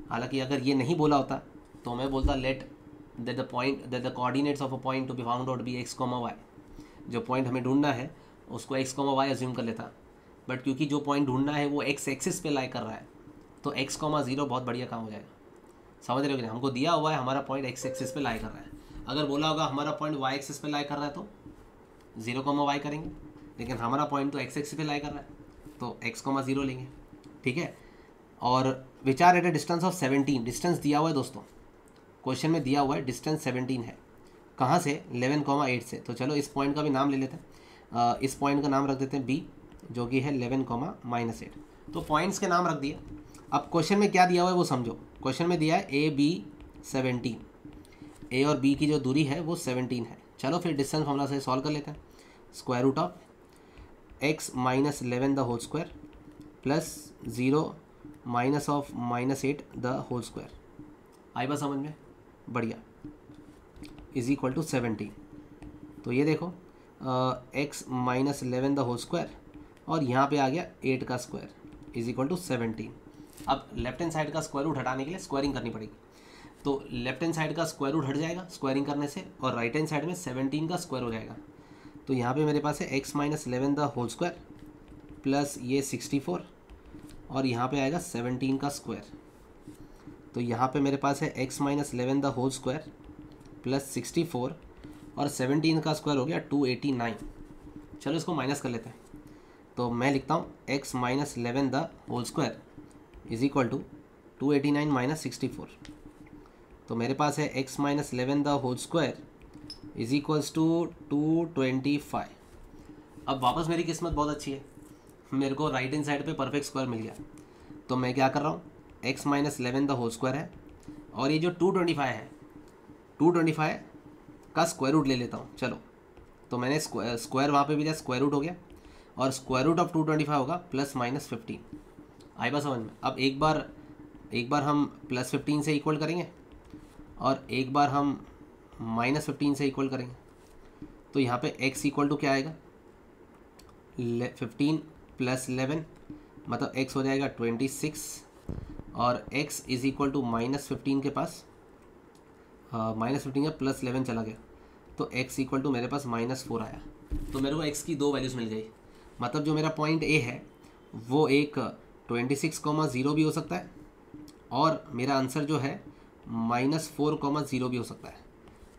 हालांकि अगर ये नहीं बोला होता तो मैं बोलता let the coordinates of a point to be found out be x, y। जो पॉइंट हमें ढूंढना है उसको x, y अज्यूम कर लेता, बट क्योंकि जो पॉइंट ढूंढना है वो x एक्सिस पे लाई कर रहा है तो x, 0 बहुत बढ़िया काम हो जाएगा। समझ रहे हो कि नहीं, हमको दिया हुआ है हमारा पॉइंट x एक्सिस पे लाई कर रहा है। अगर बोला होगा हमारा पॉइंट y एक्सिस पे लाई कर रहा है तो 0, y करेंगे, लेकिन हमारा पॉइंट तो x एक्सिस पे लाई कर रहा है तो x, 0 लेंगे, ठीक है। और which are at a distance of 17, distance दिया हुआ है दोस्तों, क्वेश्चन में दिया हुआ है डिस्टेंस 17 है। कहाँ से, 11, 8 से। तो चलो इस पॉइंट का भी नाम ले लेते हैं, इस पॉइंट का नाम रख देते हैं B, जो कि है 11, -8। तो पॉइंट्स के नाम रख दिए। अब क्वेश्चन में क्या दिया हुआ है वो समझो। क्वेश्चन में दिया है A, B 17, A और B की जो दूरी है वो 17 है। चलो फिर डिस्टेंस फॉर्मूला से सॉल्व कर लेते हैं। Square root of x -11 the whole square plus 0 minus of -8 the whole square. आई बात समझ में, बढ़िया, इज इक्वल टू 17। तो ये देखो x -11 द होल स्क्वायर और यहाँ पे आ गया 8 का स्क्वायर इज इक्वल टू 17। अब लेफ्ट हैंड साइड का स्क्वायर रूट हटाने के लिए स्क्वायरिंग करनी पड़ेगी। तो लेफ्ट हैंड साइड का स्क्वायर रूट हट जाएगा स्क्वायरिंग करने से, और राइट हैंड साइड में 17 का स्क्वायर हो जाएगा। तो यहाँ पे मेरे पास है x -11 the whole square plus ये 64, और यहाँ पे आएगा 17 का स्क्वायर। तो यहाँ पे मेरे पास है x -11 the whole square plus 64 और 17 का स्क्वायर हो गया 289। चलो इसको माइनस कर लेते हैं। तो मैं लिखता हूँ x -11 the whole square is equal to 289 minus 64। तो मेरे पास है x -11 the whole square is equals to 225। अब वापस मेरी किस्मत बहुत अच्छी है, मेरे को राइट हैंड साइड पे परफेक्ट स्क्वायर मिल गया। तो मैं क्या कर रहा हूँ, x minus 11 the whole square है, और ये जो 225 है, 225 का स्क्वायर रूट ले लेता हूँ। चलो, तो मैंने स्क्वायर वहाँ पे भी लिया, स्क्वायर रूट हो गया, और स्क्वायर रूट ऑफ 225 होगा प्लस माइनस 15। आई बात समझ में? अब एक बार हम प्लस 15 से इक्वल करेंगे और एक बार हम माइनस 15 से इक्वल करेंगे। तो यहाँ पे x इक्वल टू क्या आएगा, 15 प्लस 11, मतलब x हो जाएगा 26, और x is equal to minus 15 के पास, माइनस 15 का प्लस 11 चला गया, तो x इक्वल टू मेरे पास -4 आया। तो मेरे को x की दो वैल्यूज़ मिल गई। मतलब जो मेरा पॉइंट A है वो एक 26,0 भी हो सकता है, और मेरा आंसर जो है -4,0 भी हो सकता है।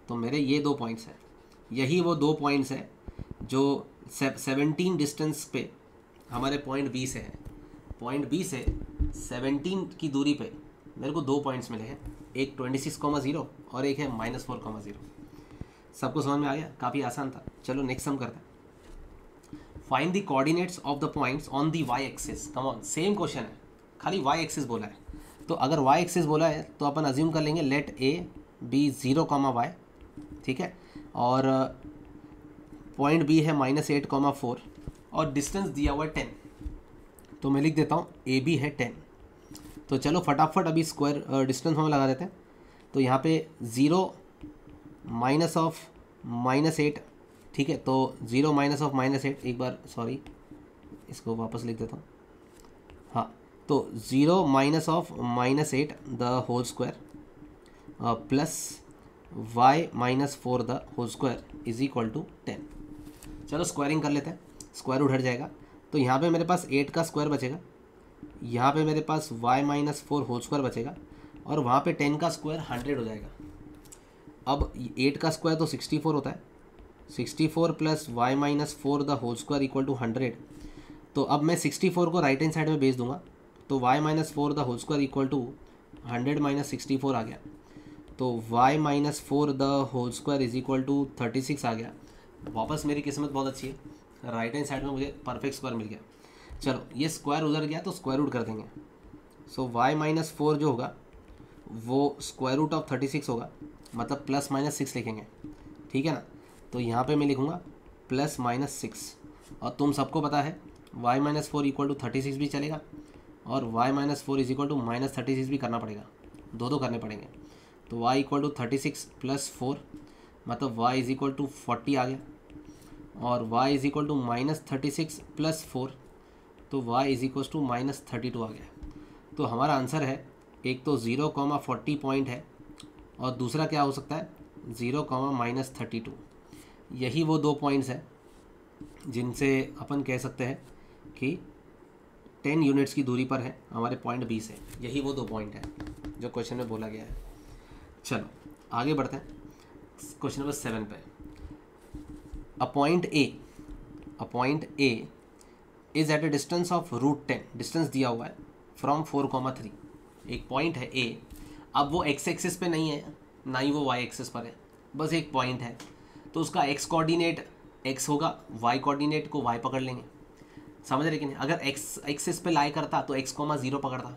तो मेरे ये दो पॉइंट्स हैं, यही वो दो पॉइंट्स हैं जो 17 डिस्टेंस पे हमारे पॉइंट B से है। पॉइंट B से 17 की दूरी पे मेरे को दो पॉइंट्स मिले हैं, एक 26,0 और एक है -4,0। सबको समझ में आ गया? काफ़ी आसान था। चलो नेक्स्ट हम करते हैं। Find the coordinates of the points on the y axis. Come on, same question है, खाली y एक्सिस बोला है। तो अगर y एक्सिस बोला है तो अपन अज्यूम कर लेंगे लेट a बी 0, y, ठीक है, और पॉइंट B है -8,4, और डिस्टेंस दिया हुआ है 10। तो मैं लिख देता हूँ ए बी है 10। तो चलो फटाफट अभी स्क्वायर डिस्टेंस हम लगा देते हैं। तो यहाँ पे 0 माइनस ऑफ -8, ठीक है, तो 0 माइनस ऑफ -8, एक बार सॉरी इसको वापस लिख देता हूँ। हाँ, तो 0 minus of -8 the whole square plus y -4 the whole square is equal to 10। चलो स्क्वायरिंग कर लेते हैं, स्क्वायर रूट हट जाएगा। तो यहाँ पे मेरे पास 8 का स्क्वायर बचेगा, यहाँ पे मेरे पास y -4 होल स्क्वायर बचेगा, और वहाँ पे 10 का स्क्वायर 100 हो जाएगा। अब 8 का स्क्वायर तो 64 होता है, 64 plus y -4 the whole square equal to 100। तो अब मैं 64 को राइट हैंड साइड में भेज दूंगा, तो y -4 the whole square equal to 100 - 64 आ गया। तो y -4 the whole square is equal to 36 आ गया। वापस मेरी किस्मत बहुत अच्छी है, राइट हैंड साइड में मुझे परफेक्ट स्क्वायर मिल गया। चलो ये स्क्वायर उधर गया तो स्क्वायर रूट कर देंगे। सो y -4 जो होगा वो स्क्वायर रूट ऑफ 36 होगा, मतलब +-6 लिखेंगे, ठीक है ना। तो यहाँ पे मैं लिखूँगा +-6, और तुम सबको पता है y -4 इक्वल टू 36 भी चलेगा, और y -4 इज इक्वल टू -36 भी करना पड़ेगा, दो करने पड़ेंगे। तो y इक्वल टू 36 + 4, मतलब y इज इक्वल टू 40 आ गया, और y इज इक्वल टू -36 + 4, तो y इज इक्वल टू -32 आ गया। तो हमारा आंसर है, एक तो 0,40 पॉइंट है, और दूसरा क्या हो सकता है 0,-32। यही वो दो पॉइंट्स हैं जिनसे अपन कह सकते हैं कि 10 यूनिट्स की दूरी पर है हमारे पॉइंट बी से। यही वो दो पॉइंट है जो क्वेश्चन में बोला गया है। चलो आगे बढ़ते हैं क्वेश्चन नंबर 7 पे। A point A is eight a distance of √10, distance दिया हुआ है फ्रॉम 4,3। एक पॉइंट है ए, अब वो x एक्सिस पे नहीं है, ना ही वो y एक्सिस पर है, बस एक पॉइंट है। तो उसका x कोऑर्डिनेट x होगा, y कोऑर्डिनेट को y पकड़ लेंगे, समझ रहे कि नहीं। अगर x एक्सिस पे लाई करता तो x, 0 पकड़ता,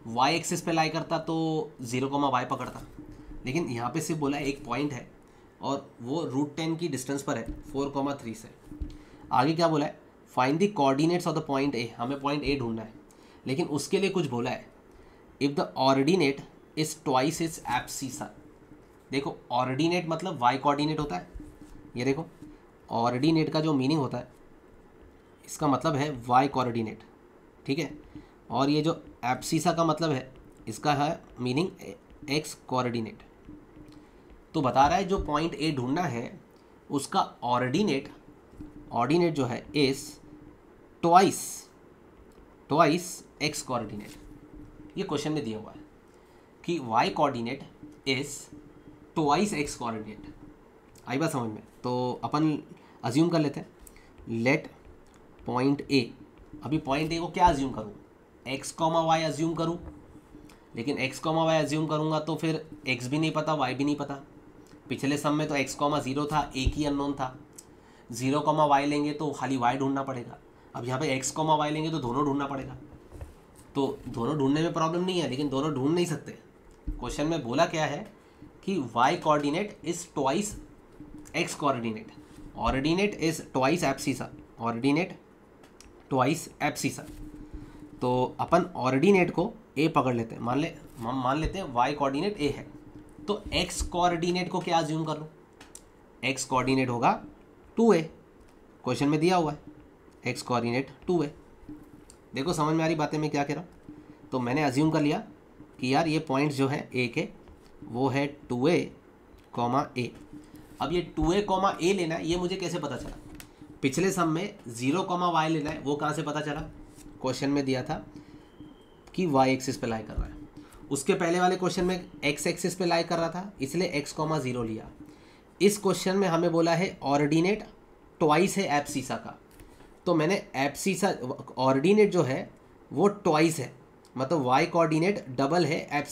y एक्सिस पे लाई करता तो 0, y पकड़ता। लेकिन यहाँ पे सिर्फ बोला है एक पॉइंट है और वो √10 की डिस्टेंस पर है 4,3 से। आगे क्या बोला है, find the coordinates of the point ए। हमें पॉइंट ए ढूंढना है, लेकिन उसके लिए कुछ बोला है, if the ordinate is twice is abscissa. देखो ऑर्डिनेट मतलब y कोऑर्डिनेट होता है, ये देखो ऑर्डिनेट का जो मीनिंग होता है इसका मतलब है y कोऑर्डिनेट, ठीक है। और ये जो एब्सिसा का मतलब है इसका है मीनिंग x कोऑर्डिनेट। तो बता रहा है जो पॉइंट ए ढूंढना है उसका ऑर्डिनेट जो है इज ट्वाइस x कोऑर्डिनेट। ये क्वेश्चन में दिया हुआ है कि y coordinate is twice x coordinate. आई बात समझ में। तो अपन अज्यूम कर लेते हैं, लेट पॉइंट ए। अभी पॉइंट ए को क्या अज्यूम करूँ, x, y अज्यूम करूँ, लेकिन x, y अज्यूम करूँगा तो फिर x भी नहीं पता y भी नहीं पता। पिछले सम में तो x, 0 था, एक ही अननोन था। 0, y लेंगे तो खाली y ढूंढना पड़ेगा। अब यहाँ पे एक्स कॉमा वाई लेंगे तो दोनों ढूंढना पड़ेगा, तो दोनों ढूंढने में प्रॉब्लम नहीं है, लेकिन दोनों ढूंढ नहीं सकते। क्वेश्चन में बोला क्या है कि y coordinate is twice x coordinate, ordinate is twice abscissa, ordinate twice abscissa. तो अपन ऑर्डिनेट को a पकड़ लेते हैं, मान लेते हैं y कोऑर्डिनेट a है, तो x कोऑर्डिनेट को क्या अज्यूम कर लूँ, x कोऑर्डिनेट होगा 2a, क्वेश्चन में दिया हुआ है x कोऑर्डिनेट 2a। देखो समझ में आ रही बातें मैं क्या कह रहा हूँ। तो मैंने अज्यूम कर लिया कि यार ये पॉइंट जो है a के वो है 2a, a। अब ये 2a, a लेना है, ये मुझे कैसे पता चला, पिछले सम में 0, y लेना है, वो कहाँ से पता चला, क्वेश्चन में दिया था कि y एक्सिस पे लाई कर रहा है, उसके पहले वाले क्वेश्चन में x एक्सिस पे लाई कर रहा था, इसलिए x, 0 लिया। इस क्वेश्चन में हमें बोला है ऑर्डिनेट ट्वाइस है एब्सिसा का, तो मैंने एब्सिसा ऑर्डिनेट जो है वो ट्वाइस है, मतलब y कोऑर्डिनेट डबल है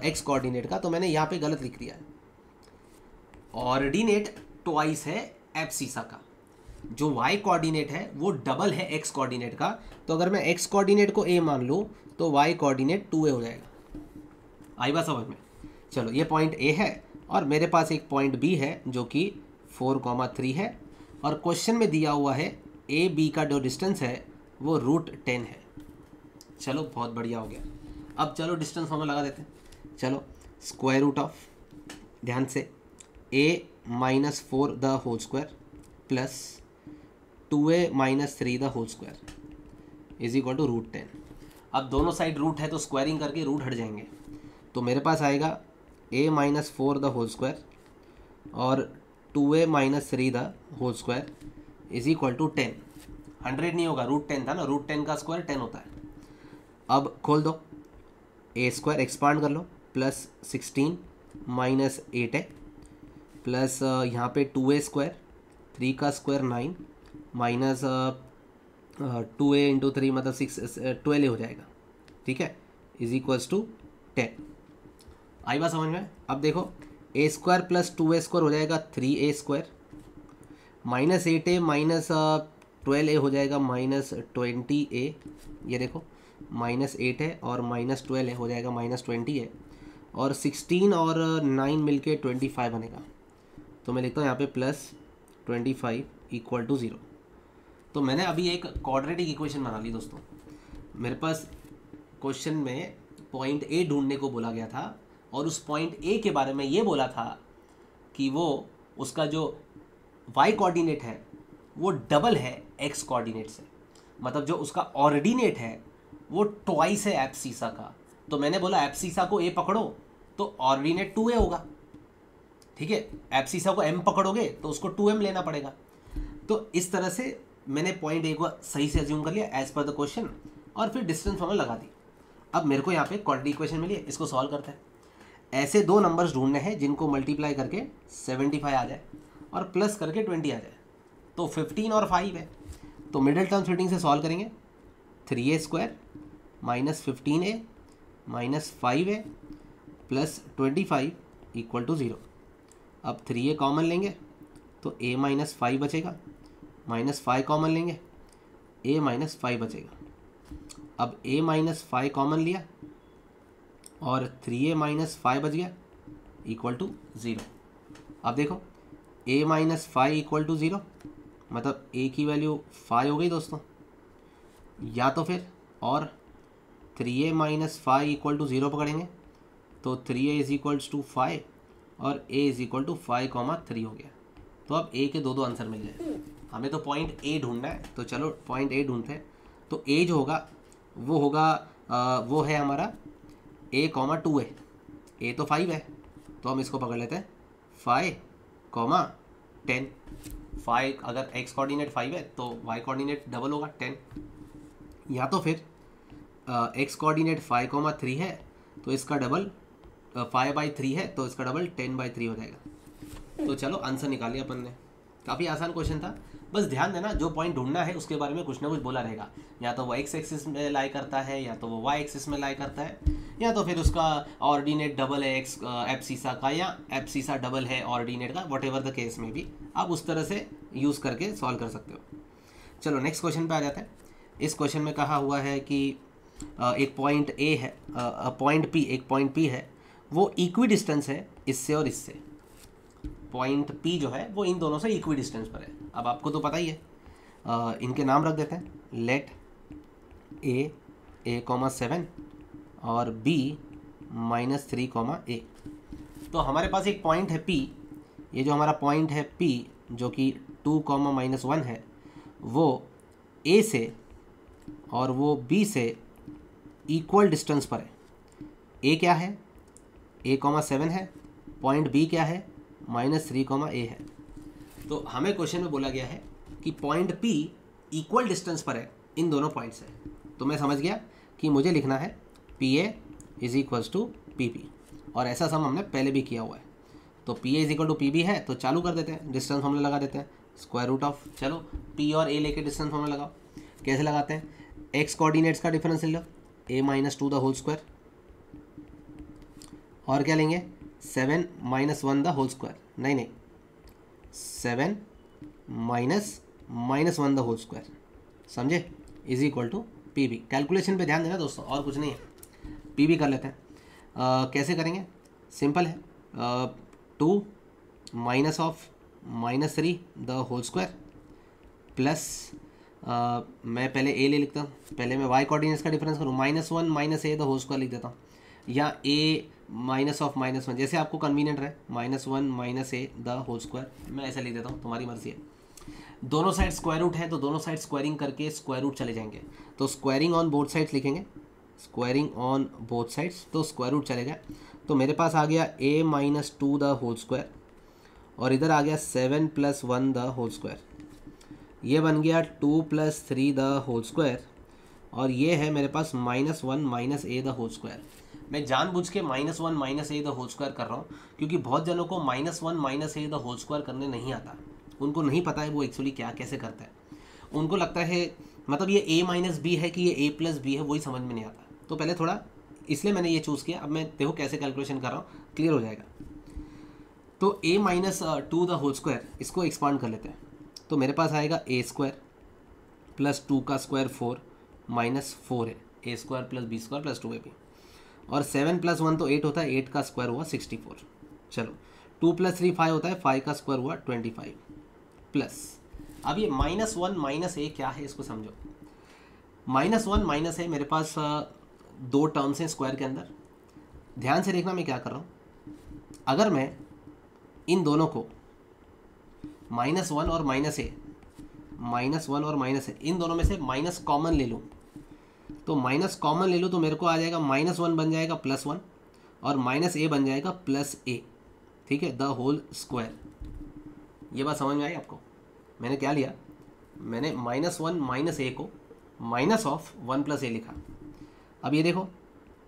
x कोऑर्डिनेट का, तो मैंने यहाँ पे गलत लिख दिया है, ऑर्डिनेट ट्वाइस है एब्सिसा का, जो y कोऑर्डिनेट है वो डबल है x कोऑर्डिनेट का, तो अगर मैं x कोऑर्डिनेट को a मान लूँ तो y कोऑर्डिनेट 2a हो जाएगा। आई बात समझ में। चलो ये पॉइंट a है और मेरे पास एक पॉइंट b है जो कि 4,3 है, और क्वेश्चन में दिया हुआ है ए बी का जो डिस्टेंस है वो √10 है। चलो बहुत बढ़िया हो गया। अब चलो डिस्टेंस फॉर्मूला लगा देते हैं। चलो स्क्वायर रूट ऑफ, ध्यान से, a-4 the whole square plus 2a - 3 the whole square is equal to √10। अब दोनों साइड रूट है तो स्क्वायरिंग करके रूट हट जाएंगे, तो मेरे पास आएगा a-4 द होल स्क्वायर और 2a - 3 the whole square is equal to 10। 100 नहीं होगा, √10 था ना, √10 का स्क्वायर 10 होता है। अब खोल दो, a स्क्वायर एक्सपांड कर लो, प्लस 16 माइनस 8 है, प्लस यहाँ पे 2a स्क्वायर, 3 का स्क्वायर 9 माइनस 2a इंटू 3 मतलब 12a हो जाएगा, ठीक है, इज इक्वल्स टू 10। आई बात समझ में। अब देखो a square plus 2a square हो जाएगा 3a square, minus 8a minus 12a हो जाएगा माइनस 20a, ये देखो माइनस 8 है और माइनस 12 है, हो जाएगा माइनस 20 है, और 16 और 9 मिलके 25 बनेगा, तो मैं लिखता हूँ यहाँ पे प्लस 25 इक्वल टू 0। तो मैंने अभी एक क्वाड्रेटिक इक्वेशन बना ली दोस्तों। मेरे पास क्वेश्चन में पॉइंट ए ढूंढने को बोला गया था, और उस पॉइंट ए के बारे में ये बोला था कि वो उसका जो y कोऑर्डिनेट है वो डबल है x कोऑर्डिनेट से, मतलब जो उसका ऑर्डिनेट है वो ट्वाइस है एब्सिसा का। तो मैंने बोला एब्सिसा को a पकड़ो तो ऑर्डिनेट 2a होगा, ठीक है, एब्सिसा को m पकड़ोगे तो उसको 2m लेना पड़ेगा। तो इस तरह से मैंने पॉइंट a को सही से अज्यूम कर लिया एज पर द क्वेश्चन, और फिर डिस्टेंस फॉर्मूला लगा दी। अब मेरे को यहाँ पे क्वाड्रेटिक इक्वेशन मिली है, इसको सॉल्व करते हैं। ऐसे दो नंबर्स ढूंढने हैं जिनको मल्टीप्लाई करके 75 आ जाए और प्लस करके 20 आ जाए, तो 15 और 5 है, तो मिडिल टर्म फिटिंग से सॉल्व करेंगे। 3a square minus 15a minus 5a plus 25 equal to 0। अब 3a कॉमन लेंगे तो a माइनस 5 बचेगा, माइनस 5 कॉमन लेंगे a माइनस 5 बचेगा। अब a माइनस 5 कॉमन लिया और 3a माइनस 5 बच गया इक्वल टू 0। अब देखो a माइनस 5 इक्वल टू 0, मतलब a की वैल्यू 5 हो गई दोस्तों, या तो फिर और 3a माइनस 5 इक्वल टू 0 पकड़ेंगे तो 3a इज इक्वल्स टू 5 और a इज इक्वल टू 5,3 हो गया। तो अब a के दो आंसर मिल गए। हमें तो पॉइंट a ढूंढना है, तो चलो पॉइंट a ढूंढते हैं। तो a जो होगा वो होगा वो है हमारा a, 2a, a तो 5 है तो हम इसको पकड़ लेते हैं 5, 10। 5 अगर x कोऑर्डिनेट 5 है तो y कोऑर्डिनेट डबल होगा 10, या तो फिर x कोऑर्डिनेट 5,3 है तो इसका डबल 5/3 है तो इसका डबल 10/3 हो जाएगा। तो चलो आंसर निकाल लिया अपन ने। काफ़ी आसान क्वेश्चन था, बस ध्यान देना जो पॉइंट ढूंढना है उसके बारे में कुछ ना कुछ बोला रहेगा, या तो वो x एक्सिस में लाई करता है, या तो वो y एक्सिस में लाई करता है, या तो फिर उसका ऑर्डिनेट डबल है x एब्सिसा का, या एब्सिसा डबल है ऑर्डिनेट का, वट एवर द केस में भी आप उस तरह से यूज़ करके सॉल्व कर सकते हो। चलो नेक्स्ट क्वेश्चन पे आ जाता है। इस क्वेश्चन में कहा हुआ है कि एक पॉइंट ए है, पॉइंट पी, एक पॉइंट पी है, वो इक्वी डिस्टेंस है इससे और इससे। पॉइंट पी जो है वो इन दोनों से इक्वी डिस्टेंस पर है। अब आपको तो पता ही है, इनके नाम रख देते हैं। लेट ए कॉमा 7 और बी -3 कॉमा ए। तो हमारे पास एक पॉइंट है P, ये जो हमारा पॉइंट है P जो कि 2 कॉमा -1 है, वो A से और वो B से इक्वल डिस्टेंस पर है। A क्या है? A कॉमा 7 है, पॉइंट B क्या है? -3 कॉमा A है। तो हमें क्वेश्चन में बोला गया है कि पॉइंट P इक्वल डिस्टेंस पर है इन दोनों पॉइंट से। तो मैं समझ गया कि मुझे लिखना है PA is equals to PP, और ऐसा सम हमने पहले भी किया हुआ है। तो PA is equal to PB है, तो चालू कर देते हैं, डिस्टेंस फॉर्मूला लगा देते हैं, स्क्वायर रूट ऑफ, चलो P और A लेके डिस्टेंस फॉर्मूला लगाओ। कैसे लगाते हैं? एक्स कोऑर्डिनेट्स का डिफरेंस ले लो, A-2 द होल स्क्वायर, और क्या लेंगे? 7 - 1 द होल स्क्वायर, नहीं 7 - -1 द होल स्क्वायर, समझे? Is equal to PB। Calculation पे ध्यान देना दोस्तों, और कुछ नहीं है। PB कर लेते हैं। कैसे करेंगे? सिंपल है, 2 minus of -3 the whole square plus, मैं पहले A ले लिखता हूँ, पहले मैं y कोऑर्डिनेट्स का डिफरेंस करूँ, -1 - a द होल स्क्वायर लिख देता हूँ, या A माइनस ऑफ -1, जैसे आपको कन्वीनियंट रहे, -1 - a द होल स्क्वायर, मैं ऐसा लिख देता हूँ, तुम्हारी मर्जी है। दोनों साइड स्क्वायर रूट है तो दोनों साइड स्क्वायरिंग करके स्क्वायर रूट चले जाएंगे, तो स्क्वायरिंग ऑन बोथ साइड्स लिखेंगे, स्क्वायरिंग ऑन बोथ साइड्स, तो स्क्वायर रूट चलेगा। तो मेरे पास आ गया A-2 द होल स्क्वायर, और इधर आ गया 7 + 1 द होल स्क्वायर, ये बन गया 2 + 3 द होल स्क्वायर, और ये है मेरे पास -1 - a द होल स्क्वायर। मैं जानबूझ के -1 - a द होल स्क्वायर कर रहा हूँ, क्योंकि बहुत जनों को -1 - a द होल स्क्वायर करने नहीं आता, उनको नहीं पता है वो एक्चुअली क्या कैसे करता है। उनको लगता है मतलब ये A - b है कि ये A + b है, वही समझ में नहीं आता। तो पहले थोड़ा, इसलिए मैंने ये चूज़ किया। अब मैं देखो कैसे कैलकुलेशन कर रहा हूँ, क्लियर हो जाएगा। तो A-2 द होल स्क्वायर, इसको एक्सपांड कर लेते हैं, तो मेरे पास आएगा A² + 2 का स्क्वायर 4 -4 है, A² + B² + 2ab, और 7 + 1 तो 8 होता है, 8 का स्क्वायर हुआ 64। चलो 2 + 3 5 होता है, 5 का स्क्वायर हुआ 25 प्लस, अब ये -1 - a क्या है इसको समझो। -1 - a मेरे पास 2 टर्म्स हैं स्क्वायर के अंदर। ध्यान से देखना मैं क्या कर रहा हूँ। अगर मैं इन दोनों को -1 और -a, -1 और -a, इन दोनों में से माइनस कॉमन ले लूँ, तो माइनस कॉमन ले लूँ तो मेरे को आ जाएगा -1 बन जाएगा +1, और -a बन जाएगा +a, ठीक है, द होल स्क्वायर। ये बात समझ में आई आपको? मैंने क्या लिया? मैंने -1 - a को माइनस ऑफ 1 + a लिखा। अब ये देखो,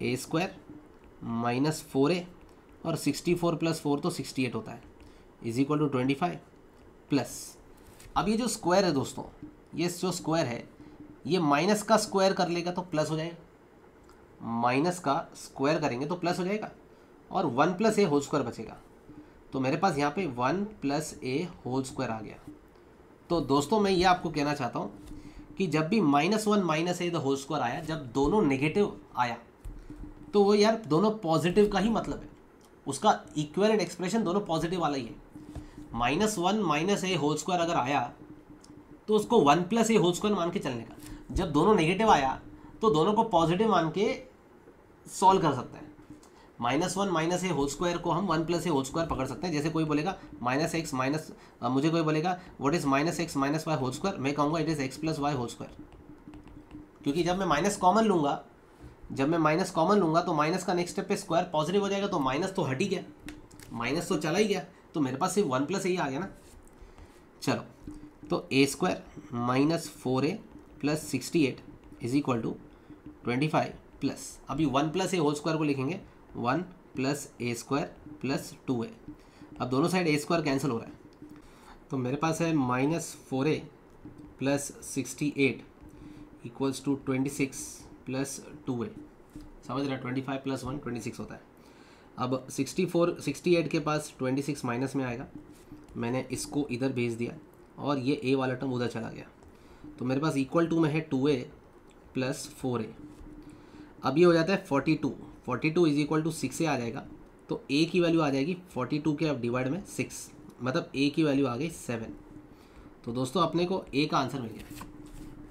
A² -4a, और 64 + 4 तो 68 होता है, इज इक्वल टू 25 प्लस, अब ये जो स्क्वायर है दोस्तों, ये जो स्क्वायर है, ये माइनस का स्क्वायर कर लेगा तो प्लस हो जाएगा, माइनस का स्क्वायर करेंगे तो प्लस हो जाएगा, और 1 + a होल स्क्वायर बचेगा। तो मेरे पास यहाँ पे 1 + a होल स्क्वायर आ गया। तो दोस्तों मैं ये आपको कहना चाहता हूँ कि जब भी -1 - a द होल स्क्वायर आया, जब दोनों नेगेटिव आया, तो वो यार दोनों पॉजिटिव का ही मतलब है, उसका इक्विवेलेंट एक्सप्रेशन दोनों पॉजिटिव वाला ही है। -1 - a होल स्क्वायर अगर आया तो उसको 1 + a होल स्क्वायर मान के चलने का, जब दोनों नेगेटिव आया तो दोनों को पॉजिटिव मान के सॉल्व कर सकते हैं। -1 - a होल स्क्वायर को हम 1 + a होल स्क्वायर पकड़ सकते हैं। जैसे कोई बोलेगा मुझे कोई बोलेगा what is -x - y whole square, मैं कहूँगा it is x + y whole square, क्योंकि जब मैं माइनस कॉमन लूँगा तो माइनस का नेक्स्ट स्टेप पे स्क्वायर पॉजिटिव हो जाएगा, तो माइनस तो हट ही गया, माइनस तो चला ही गया, तो मेरे पास सिर्फ 1 + a ही आ गया ना। चलो तो A² -4a + 68 is equal to 25 plus, अभी 1 + a होल स्क्वायर को लिखेंगे 1 + a² + 2a। अब दोनों साइड a² कैंसिल हो रहा है, तो मेरे पास है -4a + 68 इक्वल्स टू 26 + 2a। समझ रहा है? 25 + 1 26 होता है। अब 68 के पास 26 माइनस में आएगा, मैंने इसको इधर भेज दिया, और ये a वाला टर्म उधर चला गया, तो मेरे पास इक्वल टू में है 2a प्लस 4a। अब ये हो जाता है 42, 42 इज इक्वल टू 6a आ जाएगा। तो a की वैल्यू आ जाएगी 42 के अब डिवाइड में 6, मतलब a की वैल्यू आ गई 7। तो दोस्तों अपने को a का आंसर मिल गया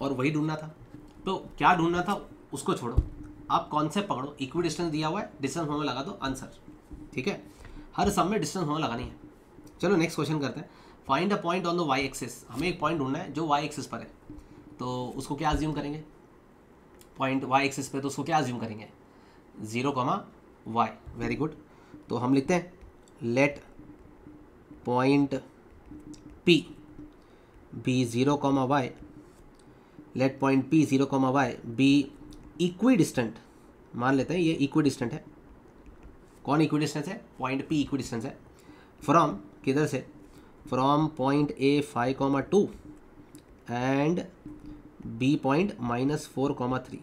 और वही ढूंढना था। तो क्या ढूंढना था उसको छोड़ो, आप कॉन्सेप्ट पकड़ो, इक्वी डिस्टेंस दिया हुआ है, डिस्टेंस फॉर्मूला लगा दो, आंसर। ठीक है, हर सम में डिस्टेंस फॉर्मूला लगानी है। चलो नेक्स्ट क्वेश्चन करते हैं। Find a point on the y axis. हमें एक पॉइंट ढूंढना है जो वाई एक्सिस पर है, तो उसको क्या अज्यूम करेंगे, पॉइंट वाई एक्सिस पे, तो उसको क्या अज्यूम करेंगे 0, y। Very good. तो हम लिखते हैं let point P be 0, let point P 0, be equidistant. मान लेते हैं ये इक्वी डिस्टेंट है। कौन इक्वी डिस्टेंस है, पॉइंट P इक्वी डिस्टेंस है फ्रॉम, किधर से, from point A 5, 2 and B point -4, 3।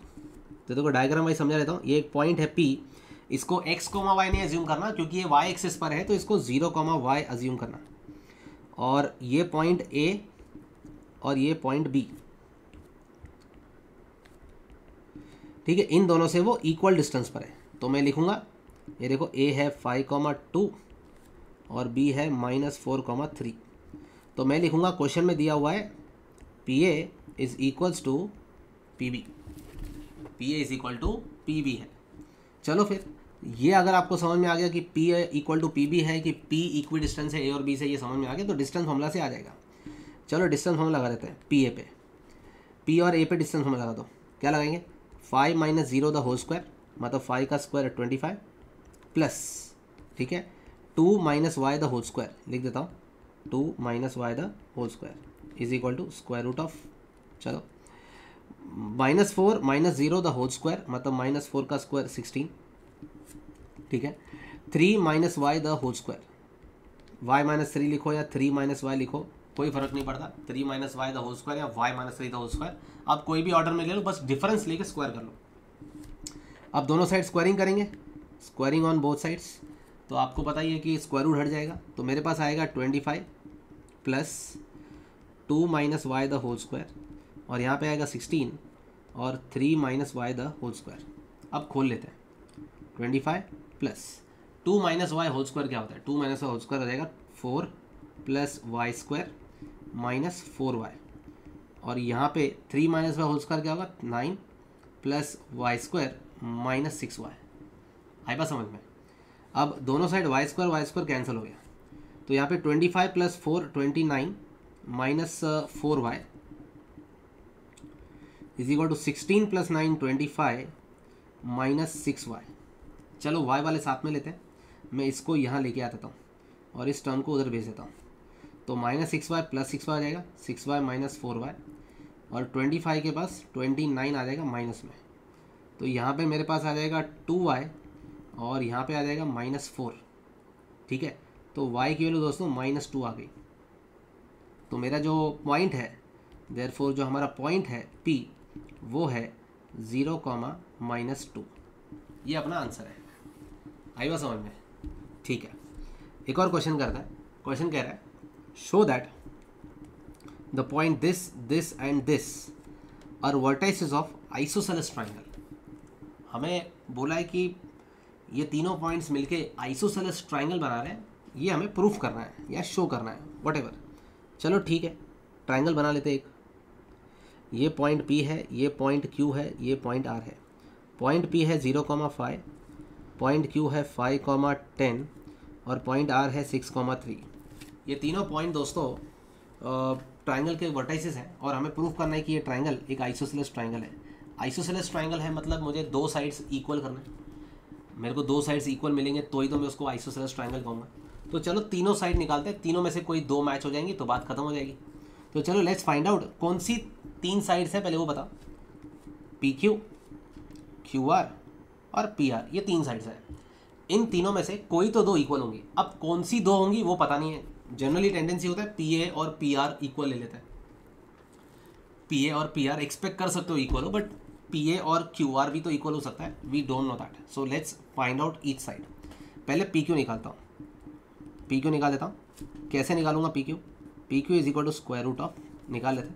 तो देखो डायग्राम वाइज समझा लेता हूँ। ये एक पॉइंट है P, इसको x, y नहीं अज्यूम करना क्योंकि ये y एक्सिस पर है, तो इसको 0, y अज्यूम करना। और ये पॉइंट A और ये पॉइंट B, ठीक है, इन दोनों से वो इक्वल डिस्टेंस पर है। तो मैं लिखूंगा, ये देखो A है 5, 2 और B है -4, 3। तो मैं लिखूंगा क्वेश्चन में दिया हुआ है PA is equals to PB, PA is equal to PB है। चलो फिर ये अगर आपको समझ में आ गया कि P इक्वल टू PB है कि P इक्वी डिस्टेंस है A और B से, ये समझ में आ गया, तो डिस्टेंस फॉर्मूला से आ जाएगा। चलो डिस्टेंस फॉर्मूला लगा देते हैं PA पे, P और A पे डिस्टेंस फॉर्मूला लगा दो। क्या लगाएंगे, 5 - 0 द होल स्क्वायर, मतलब 5 का स्क्वायर 25 प्लस, ठीक है, 2 - y द होल स्क्वायर, लिख देता हूँ 2 - y the whole square is equal to square root of, चलो -4 - 0 द होल स्क्वायर, मतलब -4 का स्क्वायर 16, ठीक है, 3 - y the whole square, y - 3 लिखो या 3 - y लिखो, कोई फर्क नहीं पड़ता, 3 - y द होल स्क्वायर या y - 3 द होल स्क्वायर, आप कोई भी ऑर्डर में ले लो, बस डिफरेंस लेके स्क्वायर कर लो। अब दोनों साइड स्क्वायरिंग करेंगे, स्क्वायरिंग ऑन बोथ साइड्स, तो आपको पता ही है कि स्क्वायर रूट हट जाएगा। तो मेरे पास आएगा 25 plus 2 - y the whole square, और यहाँ पे आएगा 16 और 3 - y द होल स्क्वायर। अब खोल लेते हैं, 25 प्लस 2 - y होल स्क्वायर क्या होता है, 2 - y होल स्क्वायर हो जाएगा 4 प्लस वाई स्क्वायर -4y, और यहाँ पे 3 - y होल स्क्वायर क्या होगा 9 प्लस वाई स्क्वायर -6y। आई बात समझ में। अब दोनों साइड वाई स्क्वायर कैंसिल हो गया, तो यहाँ पे 25 plus 4 29 -4y is equal to 16 plus 9 25 -6y। चलो y वाले साथ में लेते हैं, मैं इसको यहाँ लेके आता हूँ और इस टर्म को उधर भेज देता हूँ। तो -6y प्लस 6y आ जाएगा, 6y -4y, और 25 के पास 29 आ जाएगा माइनस में, तो यहाँ पे मेरे पास आ जाएगा 2y और यहाँ पे आ जाएगा -4, ठीक है। तो y की वैल्यू दोस्तों -2 आ गई। तो मेरा जो पॉइंट है, देयरफॉर जो हमारा पॉइंट है P, वो है 0, -2। ये अपना आंसर है। आई बात समझ में, ठीक है। एक और क्वेश्चन करता है। क्वेश्चन कह रहा है show that the point this and this are vertices of isosceles triangle. हमें बोला है कि ये तीनों पॉइंट्स मिलके आइसोसेलेस ट्राइंगल बना रहे हैं, ये हमें प्रूफ करना है या शो करना है, व्हाटएवर। चलो ठीक है, ट्राइंगल बना लेते हैं एक। ये पॉइंट P है, ये पॉइंट Q है, ये पॉइंट R है। पॉइंट P है 0, 5, पॉइंट Q है 5, 10 और पॉइंट R है 6, 3। ये तीनों पॉइंट दोस्तों ट्राइंगल के वर्टाइसेस हैं और हमें प्रूफ करना है कि ये ट्राइंगल एक आइसोसेलेस ट्राइंगल है। आइसोसेलेस ट्राइंगल है मतलब मुझे दो साइड्स इक्वल करना है, मेरे को दो साइड्स इक्वल मिलेंगे तो ही तो मैं उसको आइसोसेलेस ट्राइंगल कहूँगा। तो चलो तीनों साइड निकालते हैं, तीनों में से कोई दो मैच हो जाएंगी तो बात खत्म हो जाएगी। तो चलो लेट्स फाइंड आउट कौन सी तीन साइड्स है, पहले वो बताओ। PQ, QR और PR, ये तीन साइड्स हैं। इन तीनों में से कोई तो दो इक्वल होंगी। अब कौन सी दो होंगी वो पता नहीं है। जनरली टेंडेंसी होता है PA और PR इक्वल ले लेते हैं। PA और PR एक्सपेक्ट कर सकते हो इक्वल हो, बट PA और QR भी तो इक्वल हो सकता है। We don't know that, so let's find out each side. पहले PQ निकालता हूँ, PQ निकाल देता हूँ। कैसे निकालूंगा PQ? PQ is equal to square root of, निकाल लेते हैं,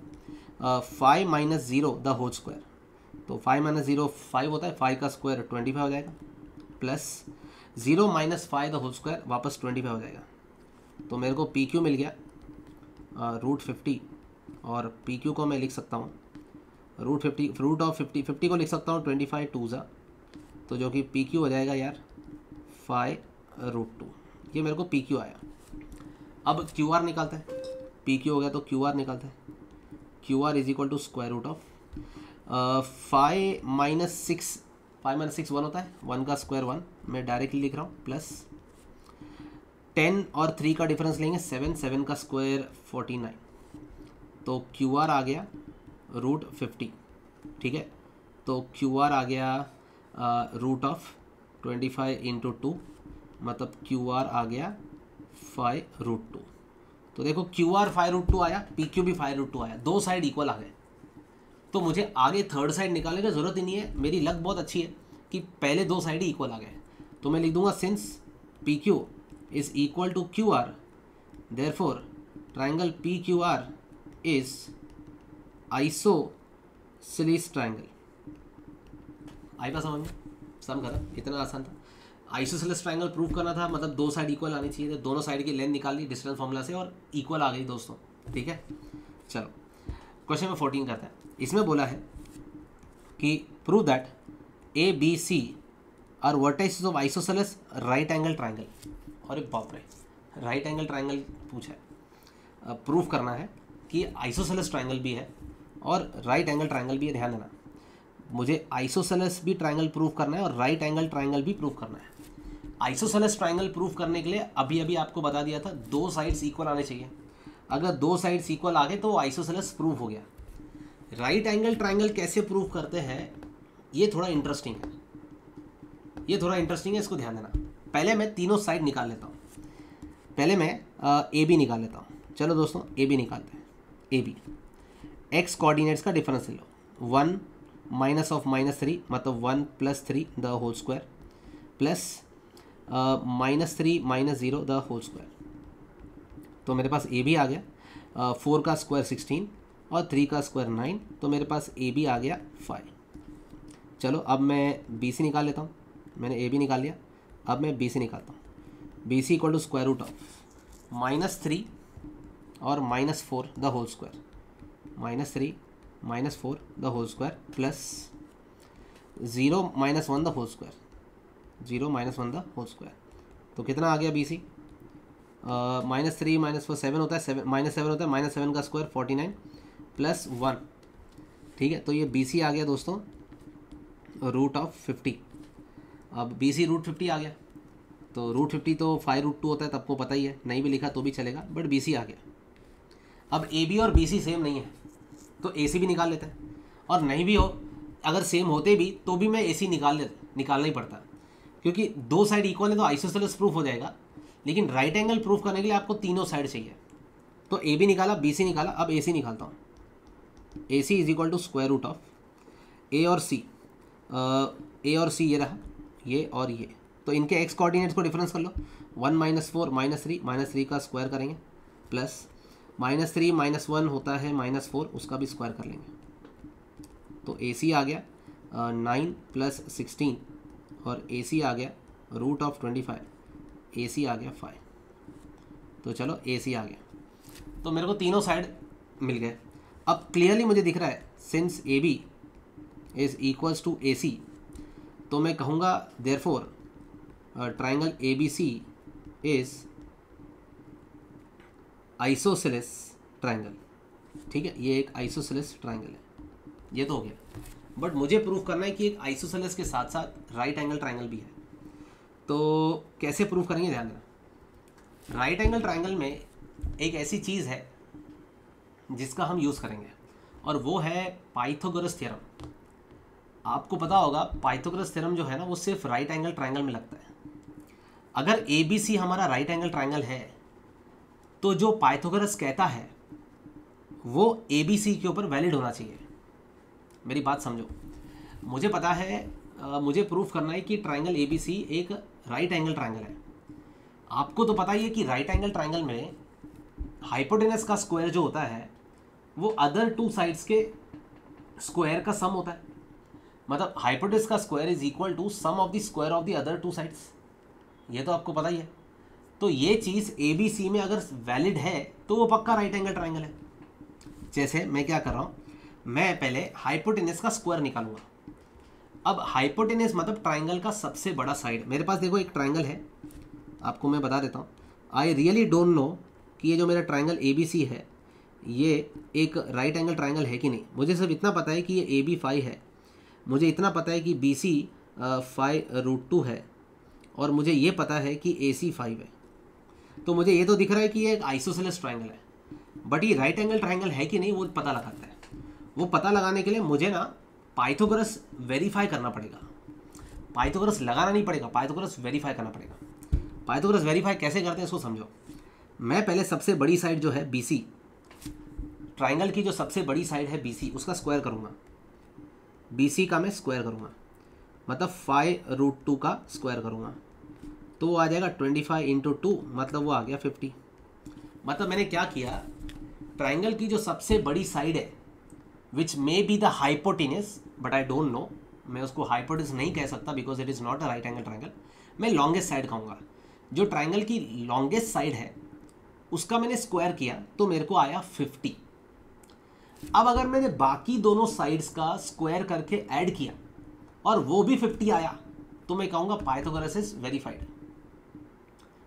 5 माइनस 0 द होल स्क्वायर, तो 5 माइनस 0 5 होता है, 5 का स्क्वायर 25 हो जाएगा, plus 0 minus 5 the whole square वापस 25 हो जाएगा। तो मेरे को पी क्यू मिल गया √50, और पी क्यू को मैं लिख सकता हूँ √50, रूट ऑफ 50 को लिख सकता हूँ 25 2 ज़ा, तो जो कि पी क्यू हो जाएगा यार 5√2, ये मेरे को पी क्यू आया। अब क्यू आर निकालते हैं, पी क्यू हो गया तो क्यू आर निकालते हैं। Q R is equal to square root of 5 minus 6 1 होता है, 1 का स्क्वायर 1, मैं डायरेक्टली लिख रहा हूँ, प्लस 10 और 3 का डिफरेंस लेंगे 7 का स्क्वायर 49, तो क्यू आर आ गया √50, ठीक है। तो क्यू आर आ गया रूट ऑफ 25 इंटू 2, मतलब क्यू आर आ गया 5√2। तो देखो क्यू आर 5√2 आया, पी क्यू भी 5√2 आया, दो साइड इक्वल आ गए। तो मुझे आगे थर्ड साइड निकालने की ज़रूरत ही नहीं है, मेरी लक बहुत अच्छी है कि पहले दो साइड ही इक्वल आ गए। तो मैं लिख दूंगा since P Q is equal to Q R, therefore triangle P Q R is isosceles triangle. आएगा समझ में? सम करा, इतना आसान था। आइसोसेलेस ट्राइंगल प्रूव करना था, मतलब दो साइड इक्वल आनी चाहिए थी, दोनों साइड की लेंथ निकाल ली डिस्टेंस फॉर्मूला से और इक्वल आ गई दोस्तों, ठीक है। चलो क्वेश्चन में 14 करता है। इसमें बोला है कि prove that A B C are vertices of isosceles right angle triangle. और एक बाप रे, राइट एंगल ट्राइंगल पूछा है, प्रूफ करना है कि आइसोसेलेस ट्राइंगल भी है और राइट एंगल ट्राइंगल भी है। ध्यान देना, मुझे आइसोसेलेस भी ट्राइंगल प्रूफ करना है और राइट एंगल ट्राइंगल भी प्रूफ करना है। आइसोसेलेस ट्राइंगल प्रूफ करने के लिए अभी अभी आपको बता दिया था दो साइड्स इक्वल आने चाहिए, अगर दो साइड्स इक्वल आ गए तो आइसोसेलेस प्रूफ हो गया। राइट एंगल ट्राइंगल कैसे प्रूफ करते हैं ये थोड़ा इंटरेस्टिंग है, ये थोड़ा इंटरेस्टिंग है, इसको ध्यान देना। पहले मैं तीनों साइड निकाल लेता हूँ, पहले मैं ए बी निकाल लेता हूँ। चलो दोस्तों ए बी निकालते हैं। ए बी एक्स कोऑर्डिनेट्स का डिफरेंस ले लो, 1 माइनस ऑफ -3 मतलब 1 + 3 the whole square, plus -3 - 0 the whole square. तो मेरे पास ए बी आ गया 4 का स्क्वायर 16 और 3 का स्क्वायर 9, तो मेरे पास ए बी आ गया 5। चलो अब मैं बी सी निकाल लेता हूँ, मैंने ए बी निकाल लिया, अब मैं बी सी निकालता हूँ। B C equal to square root of -3 और -4 the whole square, -3 -4 the whole square, plus 0 - 1 the whole square, 0 - 1 the whole square. तो कितना आ गया बी सी? -3 -4 7 होता है, -7 होता है, -7 का स्क्वायर 49 प्लस 1, ठीक है। तो ये बी सी आ गया दोस्तों √50। अब बी सी √50 आ गया, तो √50 तो 5√2 होता है, तो आपको पता ही है, नहीं भी लिखा तो भी चलेगा, बट बी सी आ गया। अब ए बी और बी सी सेम नहीं है तो ए सी भी निकाल लेते हैं, और नहीं भी हो, अगर सेम होते भी तो भी मैं ए सी निकालना ही पड़ता, क्योंकि दो साइड इक्वल है तो आइसोसेलेस प्रूफ हो जाएगा। लेकिन राइट एंगल प्रूफ करने के लिए आपको तीनों साइड चाहिए। तो ए बी निकाला, बी सी निकाला, अब ए सी निकालता हूँ। A C is equal to square root of A और सी, ये रहा, ये और ये, तो इनके एक्स कोऑर्डिनेट्स को डिफरेंस कर लो। 1 - 4 -3 का स्क्वायर करेंगे, प्लस -3 - 1 होता है -4, उसका भी स्क्वायर कर लेंगे। तो ए सी आ गया 9 + 16 और ए सी आ गया √25, ए सी आ गया 5। तो चलो ए सी आ गया, तो मेरे को तीनों साइड मिल गए। अब क्लियरली मुझे दिख रहा है since A B is equals to A C, तो मैं कहूँगा therefore triangle A B C is isosceles triangle, ठीक है। ये एक आइसोसेलेस ट्राइंगल है, ये तो हो गया। बट मुझे प्रूफ करना है कि एक आइसोसेलेस के साथ साथ राइट एंगल ट्राइंगल भी है, तो कैसे प्रूफ करेंगे? ध्यान देना, राइट एंगल ट्राइंगल में एक ऐसी चीज़ है जिसका हम यूज़ करेंगे, और वो है पाइथागोरस थ्योरम। आपको पता होगा पाइथागोरस थ्योरम जो है ना, वो सिर्फ राइट एंगल ट्राइंगल में लगता है। अगर ए बी सी हमारा राइट एंगल ट्राइंगल है, तो जो पाइथागोरस कहता है वो ए बी सी के ऊपर वैलिड होना चाहिए। मेरी बात समझो, मुझे पता है, मुझे प्रूफ करना है कि ट्राइंगल ए बी सी एक राइट एंगल ट्राइंगल है। आपको तो पता ही है कि राइट एंगल ट्राइंगल में हाइपोटेनस का स्क्वायर जो होता है वो अदर टू साइड्स के स्क्वायर का सम होता है। मतलब हाइपोटेनस का square is equal to sum of the square of the other two sides, ये तो आपको पता ही है। तो ये चीज़ ए बी सी में अगर वैलिड है तो वो पक्का राइट एंगल ट्राइंगल है। जैसे मैं क्या कर रहा हूँ, मैं पहले हाइपोटेनस का स्क्वायर निकालूंगा। अब हाइपोटेनस मतलब ट्राइंगल का सबसे बड़ा साइड। मेरे पास देखो एक ट्राइंगल है, आपको मैं बता देता हूँ। आई रियली डोंट नो कि ये जो मेरा ट्राइंगल ए बी सी है ये एक राइट एंगल ट्राइंगल है कि नहीं। मुझे सिर्फ इतना पता है कि ये ए बी 5 है, मुझे इतना पता है कि बी सी 5√2 है, और मुझे ये पता है कि ए सी 5 है। तो मुझे ये तो दिख रहा है कि ये एक आइसोसेलेस ट्राइंगल है, बट ये राइट एंगल ट्राइंगल है कि नहीं वो पता लगाता है। वो पता लगाने के लिए मुझे ना पाइथागोरस वेरीफाई करना पड़ेगा। पाइथागोरस लगाना नहीं पड़ेगा, पाइथागोरस वेरीफाई करना पड़ेगा। पाइथागोरस वेरीफाई कैसे करते हैं इसको समझो। मैं पहले सबसे बड़ी साइड जो है बी सी, ट्राइंगल की जो सबसे बड़ी साइड है बी सी, उसका स्क्वायर करूँगा। बी सी का मैं स्क्वायर करूँगा, मतलब 5√2 का स्क्वायर करूँगा, तो वो आ जाएगा 25 इंटू 2, मतलब वो आ गया 50। मतलब मैंने क्या किया, ट्राइंगल की जो सबसे बड़ी साइड है which may be the hypotenuse, but I don't know, मैं उसको हाइपोटेनस नहीं कह सकता because it is not a right angle triangle. मैं लॉन्गेस्ट साइड कहूँगा। जो ट्राइंगल की लॉन्गेस्ट साइड है उसका मैंने स्क्वायर किया तो मेरे को आया 50। अब अगर मैंने बाकी दोनों साइड्स का स्क्वायर करके ऐड किया और वो भी 50 आया तो मैं कहूँगा पाइथागोरस इज वेरीफाइड।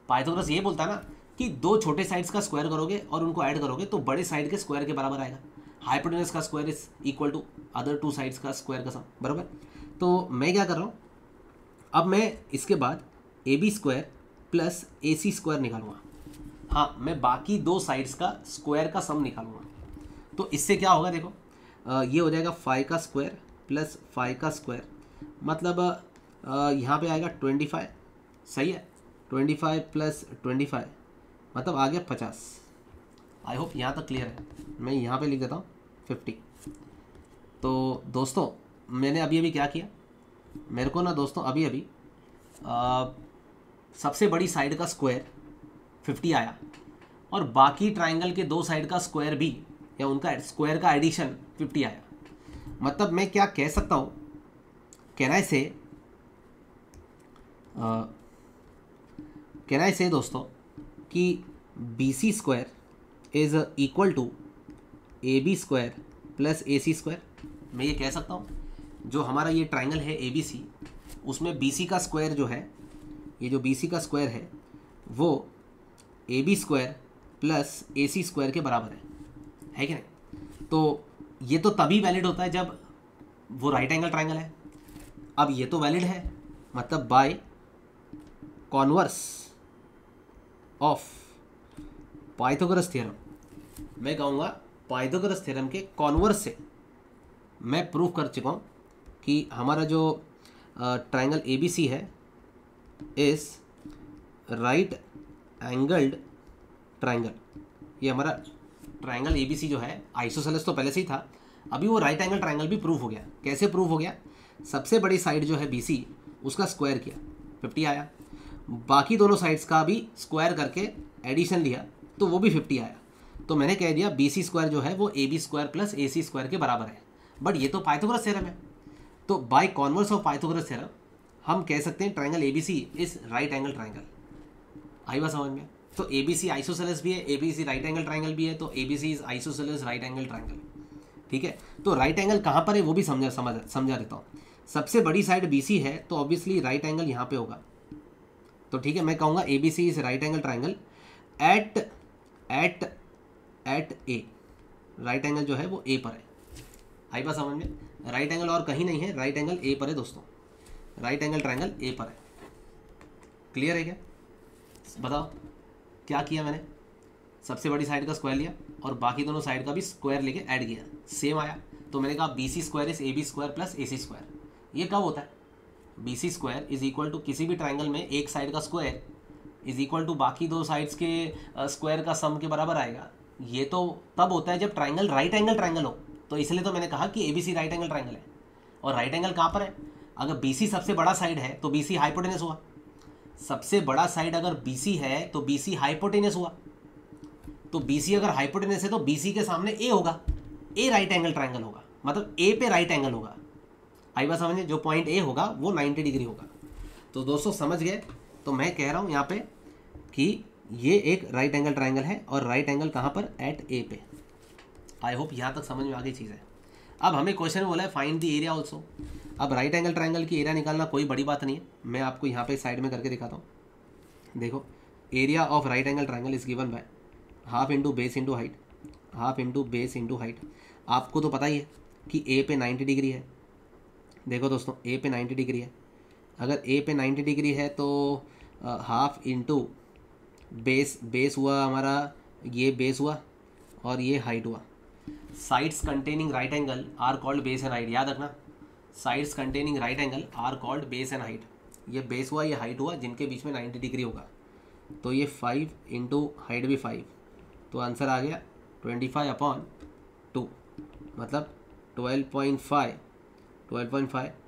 पाइथागोरस ये बोलता है ना कि दो छोटे साइड्स का स्क्वायर करोगे और उनको ऐड करोगे तो बड़े साइड के स्क्वायर के बराबर आएगा। हाइपोटेनस का square is equal to other two sides का स्क्वायर का सम, बराबर। तो मैं क्या कर रहा हूँ, अब मैं इसके बाद A B square plus A C square निकालूंगा। हाँ, मैं बाकी दो साइड्स का स्क्वायर का सम निकालूंगा। तो इससे क्या होगा देखो, ये हो जाएगा 5 का स्क्वायर प्लस 5 का स्क्वायर, मतलब यहाँ पे आएगा 25, सही है। 25 प्लस 25 मतलब आ गया 50। आई होप यहाँ तक क्लियर है। मैं यहाँ पे लिख देता हूँ 50। तो दोस्तों मैंने अभी अभी क्या किया, मेरे को ना दोस्तों अभी अभी सबसे बड़ी साइड का स्क्वायर 50 आया और बाकी ट्राइंगल के दो साइड का स्क्वायर भी या उनका स्क्वायर का एडिशन 50 आया। मतलब मैं क्या कह सकता हूँ, कैन आई से दोस्तों कि B C square is equal to A B square plus A C square. मैं ये कह सकता हूँ जो हमारा ये ट्राइंगल है ए बी सी, उसमें बी सी का स्क्वायर जो है, ये जो बी सी का स्क्वायर है वो A B square plus A C square के बराबर है कि नहीं। तो ये तो तभी वैलिड होता है जब वो राइट एंगल ट्राइंगल है। अब ये तो वैलिड है, मतलब by converse of Pythagoras theorem, मैं कहूँगा पाइथागोरस थ्योरम के कॉन्वर्स से मैं प्रूफ कर चुका हूँ कि हमारा जो ट्राइंगल ए बी सी है इस राइट एंगल्ड ट्राइंगल। ये हमारा ट्राइंगल ए बी सी जो है आइसोसेलेस तो पहले से ही था, अभी वो राइट एंगल ट्राइंगल भी प्रूफ हो गया। कैसे प्रूफ हो गया, सबसे बड़ी साइड जो है बी सी उसका स्क्वायर किया 50 आया, बाकी दोनों साइड्स का भी स्क्वायर करके एडिशन लिया तो वो भी 50 आया। तो मैंने कह दिया बी सी स्क्वायर जो है वो A B square plus A C square के बराबर है। बट ये तो पाइथागोरस थ्योरम है, तो by converse of Pythagoras theorem हम कह सकते हैं triangle A B C is right angle triangle. आई बात समझ में। तो ए बी सी आइसोसेलेस भी है, A B C right angle triangle भी है, तो A B C is isosceles right angle triangle. ठीक है, तो राइट एंगल कहाँ पर है वो भी समझा देता हूँ। सबसे बड़ी साइड बी सी है तो ऑब्वियसली राइट एंगल यहाँ पे होगा। तो ठीक है, मैं कहूँगा A B C is right angle triangle at A. Right angle जो है वो ए पर है। आई बात समझ में। राइट एंगल और कहीं नहीं है, राइट एंगल ए पर है दोस्तों, राइट एंगल ट्राइंगल ए पर है। क्लियर है क्या? बताओ क्या किया मैंने, सबसे बड़ी साइड का स्क्वायर लिया और बाकी दोनों साइड का भी स्क्वायर लेके ऐड किया, सेम आया। तो मैंने कहा B C square is A B square plus A C square. ये कब होता है, B C square is equal to किसी भी ट्राइंगल में एक साइड का स्क्वायर इज इक्वल टू बाकी दो साइड्स के स्क्वायर का सम के बराबर आएगा। ये तो तब होता है जब ट्राइंगल राइट एंगल ट्राइंगल हो। तो इसलिए तो मैंने कहा कि A B C right angle triangle है। और राइट एंगल कहाँ पर है, अगर बी सी सबसे बड़ा साइड है तो बी सी हाइपोटेनस हुआ। सबसे बड़ा साइड अगर बी सी है तो बी सी हाइपोटेनस हुआ। तो बी सी अगर हाइपोटेनस है तो बी सी के सामने ए होगा। ए राइट एंगल ट्राइंगल होगा, मतलब ए पे राइट एंगल होगा। आई बात समझे, जो पॉइंट ए होगा वो 90 डिग्री होगा। तो दोस्तों समझ गए, तो मैं कह रहा हूँ यहाँ पे कि ये एक राइट एंगल ट्राइंगल है और राइट एंगल कहाँ पर, एट ए पे। आई होप यहाँ तक समझ में आ गई चीज़ है। अब हमें क्वेश्चन में बोला है फाइंड द एरिया ऑल्सो। अब राइट एंगल ट्राइंगल की एरिया निकालना कोई बड़ी बात नहीं है, मैं आपको यहाँ पे साइड में करके दिखाता हूँ। देखो, area of right angle triangle is given by half into base into height, half into base into height. आपको तो पता ही है कि ए पे 90 डिग्री है। देखो दोस्तों, ए पे 90 डिग्री है, अगर ए पे 90 डिग्री है तो हाफ इंटू बेस हुआ हमारा, ये बेस हुआ और ये हाइट हुआ। Sides containing right angle are called base and height, याद रखना, sides containing right angle are called base and height. ये बेस हुआ, ये हाइट हुआ, जिनके बीच में 90 डिग्री होगा। तो ये 5 इंटू हाइट भी 5, तो आंसर आ गया 25/2, मतलब 12.5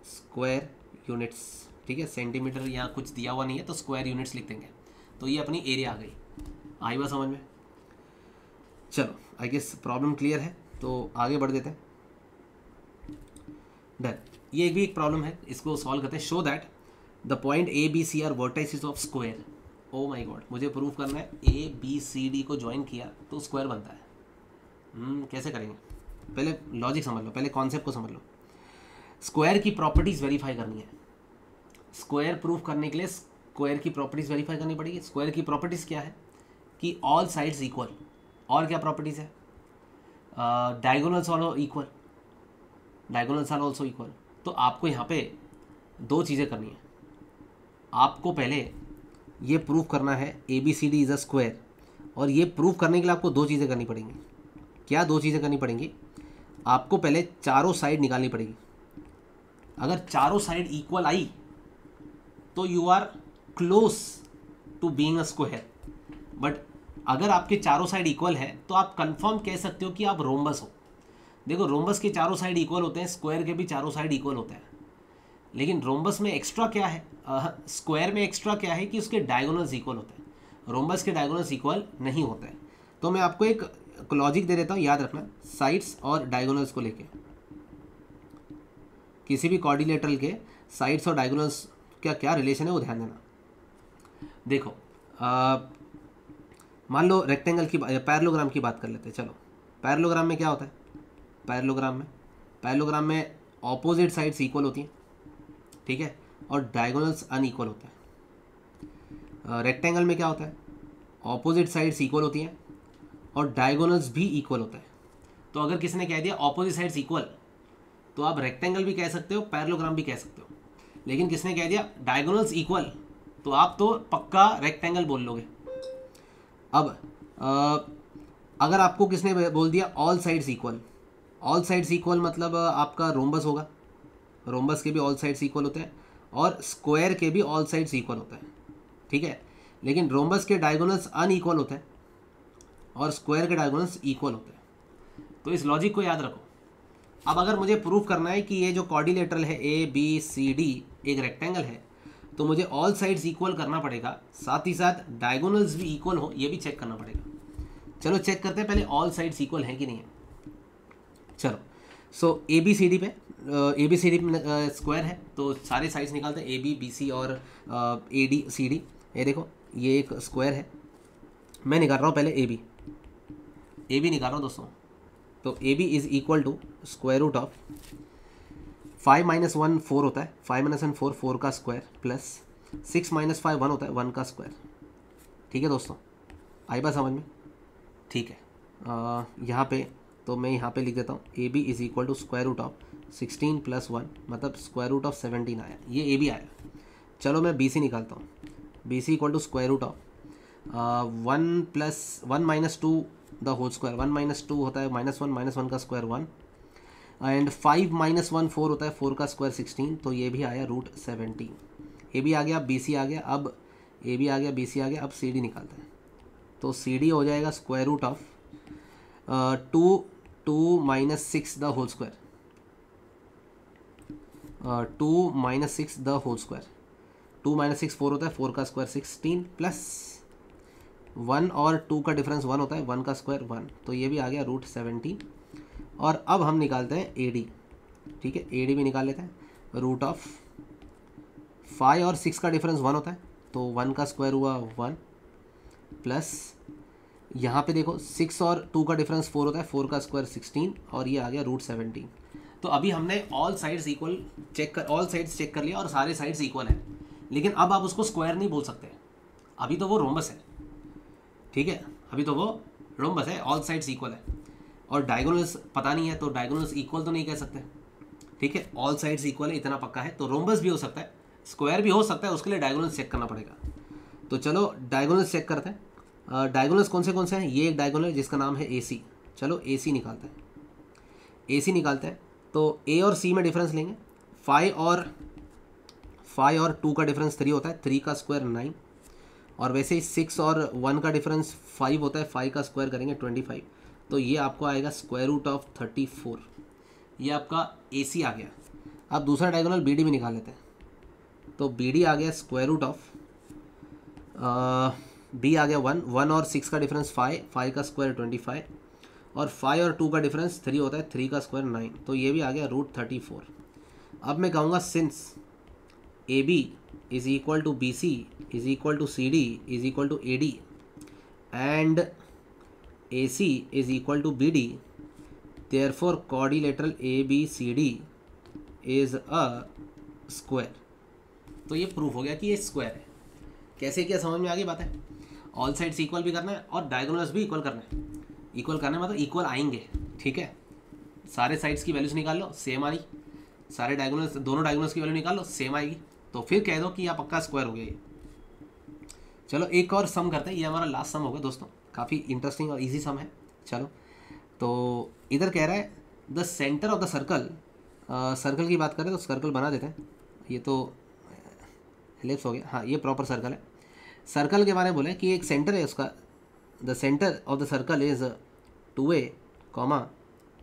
स्क्वायर यूनिट्स। ठीक है, सेंटीमीटर यहाँ कुछ दिया हुआ नहीं है तो स्क्वायर यूनिट्स लिख देंगे। तो ये अपनी एरिया आ गई। आई बात समझ में? चलो, आई गेस प्रॉब्लम क्लियर है, तो आगे बढ़ देते हैं। डन, ये भी एक प्रॉब्लम है, इसको सॉल्व करते हैं। Show that the point A B C are vertices of square. Oh my God, मुझे प्रूव करना है ए बी सी डी को ज्वाइन किया तो स्क्वायर बनता है। कैसे करेंगे? पहले लॉजिक समझ लो, पहले कॉन्सेप्ट को समझ लो। स्क्वायर की प्रॉपर्टीज वेरीफाई करनी है। स्क्वायर प्रूफ करने के लिए स्क्वायर की प्रॉपर्टीज वेरीफाई करनी पड़ेगी। स्क्वायर की प्रॉपर्टीज क्या है कि ऑल साइड्स इक्वल, और क्या प्रॉपर्टीज है, diagonals all equal, diagonals are also equal. तो आपको यहाँ पे दो चीज़ें करनी है। आपको पहले ये प्रूव करना है A B C D is a square, और ये प्रूव करने के लिए आपको दो चीज़ें करनी पड़ेंगी। क्या दो चीज़ें करनी पड़ेंगी? आपको पहले चारों साइड निकालनी पड़ेगी। अगर चारों साइड इक्वल आई तो you are close to being a square. But अगर आपके चारों साइड इक्वल है तो आप कंफर्म कह सकते हो कि आप रोम्बस हो। देखो, रोम्बस के चारों साइड इक्वल होते हैं, स्क्वायर के भी चारों साइड इक्वल होते हैं, लेकिन रोम्बस में एक्स्ट्रा क्या है, स्क्वायर में एक्स्ट्रा क्या है कि उसके डायगोनल्स इक्वल होते हैं, रोम्बस के डायगोनल्स इक्वल नहीं होते हैं। तो मैं आपको एक लॉजिक दे देता हूँ, याद रखना, साइड्स और डायगोनल्स को लेके। किसी भी क्वाड्रिलेटरल के साइड्स और डायगोनल्स का क्या रिलेशन है वो ध्यान देना। देखो, मान लो रेक्टेंगल की पैरेललोग्राम की बात कर लेते हैं। चलो, पैरेललोग्राम में क्या होता है? पैरेललोग्राम में ऑपोजिट साइड्स इक्वल होती हैं, ठीक है, और डायगोनल्स अनइक्वल होते हैं। रेक्टेंगल में क्या होता है? ऑपोजिट साइड्स इक्वल होती हैं और डायगोनल्स भी इक्वल होता है। तो अगर किसी ने कह दिया ऑपोजिट साइड्स इक्वल, तो आप रेक्टेंगल भी कह सकते हो, पैरेललोग्राम भी कह सकते हो। लेकिन किसने कह दिया डायगोनल्स इक्वल, तो आप तो पक्का रेक्टेंगल बोल लोगे। अब अगर आपको किसने बोल दिया all sides equal, all sides equal मतलब आपका रोम्बस होगा, रोम्बस के भी ऑल साइड्स इक्वल होते हैं और स्क्वायर के भी ऑल साइड्स इक्वल होते हैं, ठीक है। लेकिन रोम्बस के डायगोनल्स अनइक्वल होते हैं और स्क्वायर के डायगोनल्स इक्वल होते हैं। तो इस लॉजिक को याद रखो। अब अगर मुझे प्रूफ करना है कि ये जो क्वाड्रिलेटरल है ए बी सी डी एक रेक्टेंगल है, तो मुझे ऑल साइड्स इक्वल करना पड़ेगा, साथ ही साथ डायगोनल्स भी इक्वल हो ये भी चेक करना पड़ेगा। चलो चेक करते हैं पहले ऑल साइड्स इक्वल हैं कि नहीं है। चलो, सो ए बी सी डी पे स्क्वायर है तो सारे साइड्स निकालते हैं, ए बी बी सी और ए डी सी डी। ये देखो, ये एक स्क्वायर है, मैं निकाल रहा हूँ पहले ए बी निकाल रहा हूँ दोस्तों। तो A B is equal to square root of 5 - 1 4 होता है, 5 - 1 4, 4 का स्क्वायर, प्लस 6 - 5 1 होता है, 1 का स्क्वायर। ठीक है दोस्तों, आई बात समझ में? ठीक है, यहाँ पे तो मैं यहाँ पे लिख देता हूँ A B is equal to square root of 16 + 1, मतलब स्क्वायर रूट ऑफ 17 आया, ये ए बी आया। चलो मैं बी सी निकालता हूँ। B C equal to square root of 1 + 1 - 2 the whole square, 1 - 2 होता है -1 - 1 का स्क्वायर 1, एंड 5 - 1 4 होता है, 4 का स्क्वायर 16, तो ये भी आया √17। ए बी आ गया, बी सी आ गया, अब ए बी आ गया, बी सी आ गया, अब सी डी निकालते हैं। तो सी डी हो जाएगा square root of 2 - 6 the whole square, 2 - 6 the whole square, 2 - 6 4 होता है, 4 का स्क्वायर 16, प्लस 1 और 2 का डिफरेंस 1 होता है, 1 का स्क्वायर 1, तो ये भी आ गया √17। और अब हम निकालते हैं ए डी, ठीक है, ए डी भी निकाल लेते हैं। रूट ऑफ 5 और 6 का डिफरेंस 1 होता है, तो 1 का स्क्वायर हुआ 1 प्लस यहाँ पे देखो 6 और 2 का डिफरेंस 4 होता है, 4 का स्क्वायर 16 और ये आ गया रूट 17। तो अभी हमने ऑल साइड्स चेक कर लिया और सारे साइड्स इक्वल हैं, लेकिन अब आप उसको स्क्वायर नहीं बोल सकते, अभी तो वो रोम्बस है, ठीक है, अभी तो वो रोम्बस है, ऑल साइड्स इक्वल है। और डायगोनल्स पता नहीं है तो डायगोनल्स इक्वल तो नहीं कह सकते, ठीक है, ऑल साइड्स इक्वल है इतना पक्का है। तो रोम्बस भी हो सकता है, स्क्वायर भी हो सकता है, उसके लिए डायगोनल्स चेक करना पड़ेगा। तो चलो डायगोनल्स चेक करते हैं। डायगोनल्स कौन से हैं, ये एक डायगोनल है जिसका नाम है ए सी। चलो ए सी निकालते हैं, ए सी निकालते हैं। तो ए और सी में डिफरेंस लेंगे, 5 और 2 का डिफरेंस 3 होता है, 3 का स्क्वायर 9, और वैसे ही 6 और 1 का डिफरेंस 5 होता है, 5 का स्क्वायर करेंगे 25, तो ये आपको आएगा स्क्वायर रूट ऑफ 34। ये आपका ए सी आ गया। अब दूसरा डायगोनल बी डी भी निकाल लेते हैं। तो बी डी आ गया स्क्वायर रूट ऑफ बी आ गया 1 और 6 का डिफरेंस 5 का स्क्वायर 25, और 5 और 2 का डिफरेंस 3 होता है, 3 का स्क्वायर 9, तो ये भी आ गया रूट 34। अब मैं कहूँगा since A B is equal to B C is equal to C D is equal to A D and A C is equal to B D, therefore quadrilateral A B C D is a square. तो ये proof हो गया कि ये square है। कैसे क्या समझ में आ गई बात है। ऑल साइड्स इक्वल भी करना है और डायगोनल्स भी इक्वल करना है। इक्वल करना है मतलब इक्वल आएंगे, ठीक है, सारे साइड्स की वैल्यूज निकाल लो सेम आ रही, सारे डायगोनल्स दोनों डायगोनल्स की वैल्यू निकाल लो सेम आएगी, तो फिर कह दो कि यह पक्का स्क्वायर हो गया ये। चलो एक और सम करते हैं, ये हमारा लास्ट सम होगा दोस्तों, काफ़ी इंटरेस्टिंग और इजी सम है। चलो तो इधर कह रहा है the centre of the circle, circle की बात करें तो सर्कल बना देते हैं, ये तो एलिप्स हो गया, हाँ ये प्रॉपर सर्कल है। सर्कल के बारे में बोले कि एक सेंटर है उसका, the centre of the circle is 2a,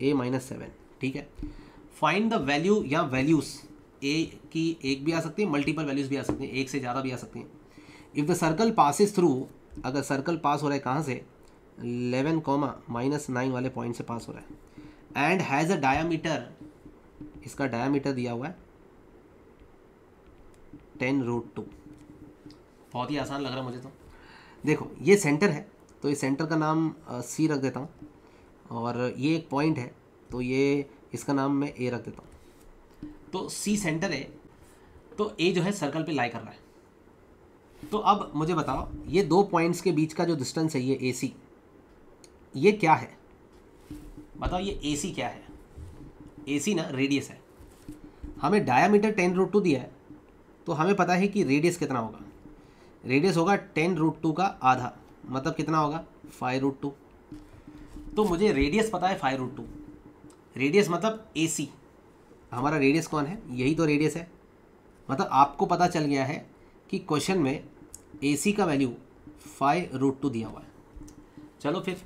a-7, ठीक है। फाइंड द वैल्यू या वैल्यूज़ a की एक भी आ सकती है, मल्टीपल वैल्यूज़ भी आ सकती हैं, एक से ज़्यादा भी आ सकती हैं। If the circle passes through, अगर सर्कल पास हो रहा है कहाँ से, 11, -9 वाले पॉइंट से पास हो रहा है, एंड हैज़ अ डायामीटर, इसका डायामीटर दिया हुआ है 10√2। बहुत ही आसान लग रहा है मुझे तो। देखो ये सेंटर है, तो इस सेंटर का नाम सी रख देता हूँ, और ये एक पॉइंट है तो ये इसका नाम मैं ए रख देता हूँ। तो सी सेंटर है, तो ए जो है सर्कल पे लाई कर रहा है। तो अब मुझे बताओ ये दो पॉइंट्स के बीच का जो डिस्टेंस है ये ए सी, ये क्या है, बताओ ये ए सी क्या है। ए सी ना रेडियस है, हमें डायामीटर 10√2 दिया है, तो हमें पता है कि रेडियस कितना होगा। रेडियस होगा 10√2 का आधा, मतलब कितना होगा 5√2। तो मुझे रेडियस पता है 5√2, रेडियस मतलब ए सी, हमारा रेडियस कौन है, यही तो रेडियस है। मतलब आपको पता चल गया है कि क्वेश्चन में ए सी का वैल्यू 5√2 दिया हुआ है। चलो फिर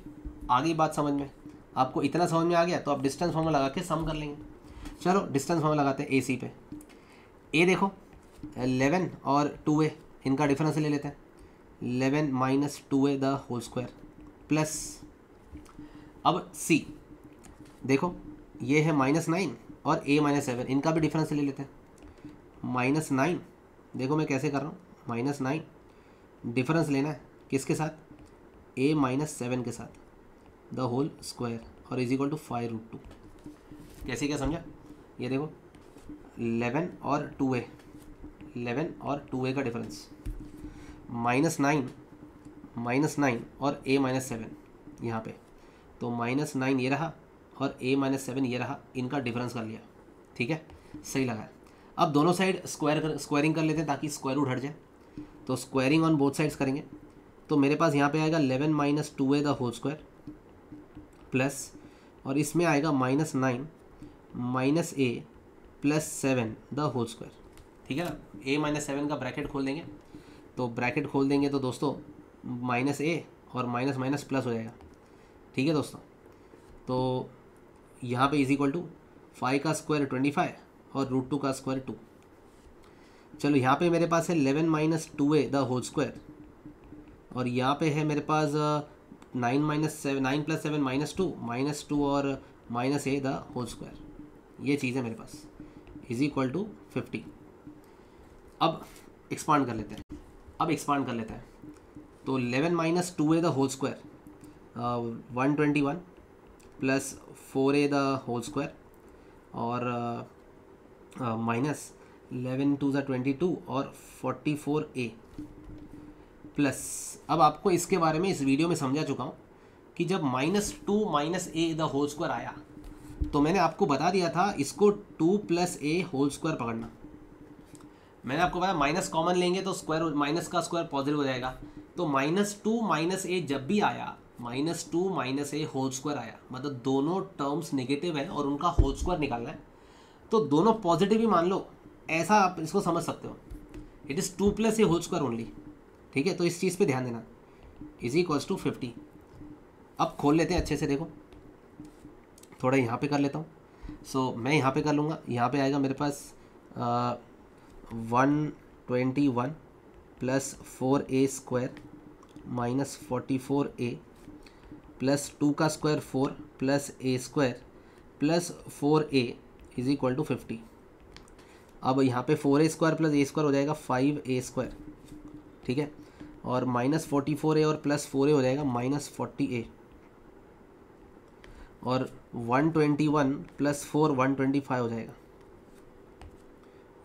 आगे बात समझ में, आपको इतना समझ में आ गया तो आप डिस्टेंस फॉर्मूला लगा के सम कर लेंगे। चलो डिस्टेंस फॉर्मूला लगाते हैं ए सी पे। ए देखो 11 और 2a, इनका डिफरेंस ले लेते हैं, 11 - 2a the whole square plus, अब सी देखो ये है -9 और a-7, इनका भी डिफरेंस ले लेते हैं। -9 देखो मैं कैसे कर रहा हूँ, -9 डिफरेंस लेना है किसके साथ, a-7 के साथ द होल स्क्वायर और इज इक्वल टू 5√2। कैसे क्या समझा, ये देखो 11 और 2a, 11 और 2a का डिफरेंस, -9 और a-7 यहाँ पे, तो -9 ये रहा और a-7 ये रहा, इनका डिफरेंस कर लिया, ठीक है, सही लगा है। अब दोनों साइड स्क्वायरिंग कर लेते हैं ताकि स्क्वायर रूट हट जाए। तो स्क्वायरिंग ऑन बोथ साइड्स करेंगे, तो मेरे पास यहाँ पे आएगा 11 - 2a the whole square plus, और इसमें आएगा -9 - a + 7 द होल स्क्वायर, ठीक है ना। a-7 का ब्रैकेट खोल देंगे, तो ब्रैकेट खोल देंगे तो दोस्तों -a और माइनस प्लस हो जाएगा, ठीक है दोस्तों। तो यहाँ पे इज इक्वल टू 5 का स्क्वायर 25 और √2 का स्क्वायर 2। चलो यहाँ पे मेरे पास है 11 - 2a द होल स्क्वायर, और यहाँ पे है मेरे पास 9 + 7 -2 -2 और minus A the whole square, ये चीज़ है मेरे पास, इज इक्वल टू 50। अब एक्सपांड कर लेते हैं, तो 11 minus 2a the whole square 121 plus 4a the whole square और माइनस 11 टू ज़ 22 और 44a प्लस, अब आपको इसके बारे में इस वीडियो में समझा चुका हूँ कि जब -2 minus A the whole square आया तो मैंने आपको बता दिया था इसको 2 प्लस ए होल स्क्वायर पकड़ना। मैंने आपको बताया माइनस कॉमन लेंगे तो स्क्वायर, माइनस का स्क्वायर पॉजिटिव हो जाएगा। तो -2 माइनस ए जब भी आया, -2 माइनस ए होल स्क्वायर आया, मतलब दोनों टर्म्स नेगेटिव है और उनका होल स्क्वायर निकालना है, तो दोनों पॉजिटिव ही मान लो, ऐसा आप इसको समझ सकते हो। It is 2 plus A whole square only, ठीक है। तो इस चीज़ पे ध्यान देना, इज इक्वल्स टू 50। अब खोल लेते हैं अच्छे से, देखो थोड़ा यहाँ पे कर लेता हूँ। सो मैं यहाँ पे कर लूँगा, यहाँ पे आएगा मेरे पास 121 plus 4a square minus 44a plus 2 का square 4 plus a square plus 4a is equal to 50। अब यहाँ पे 4a square plus a square हो जाएगा 5a स्क्वायर, ठीक है, और माइनस 44a और प्लस 4a हो जाएगा माइनस 40a, और 121 प्लस 4 125 हो जाएगा,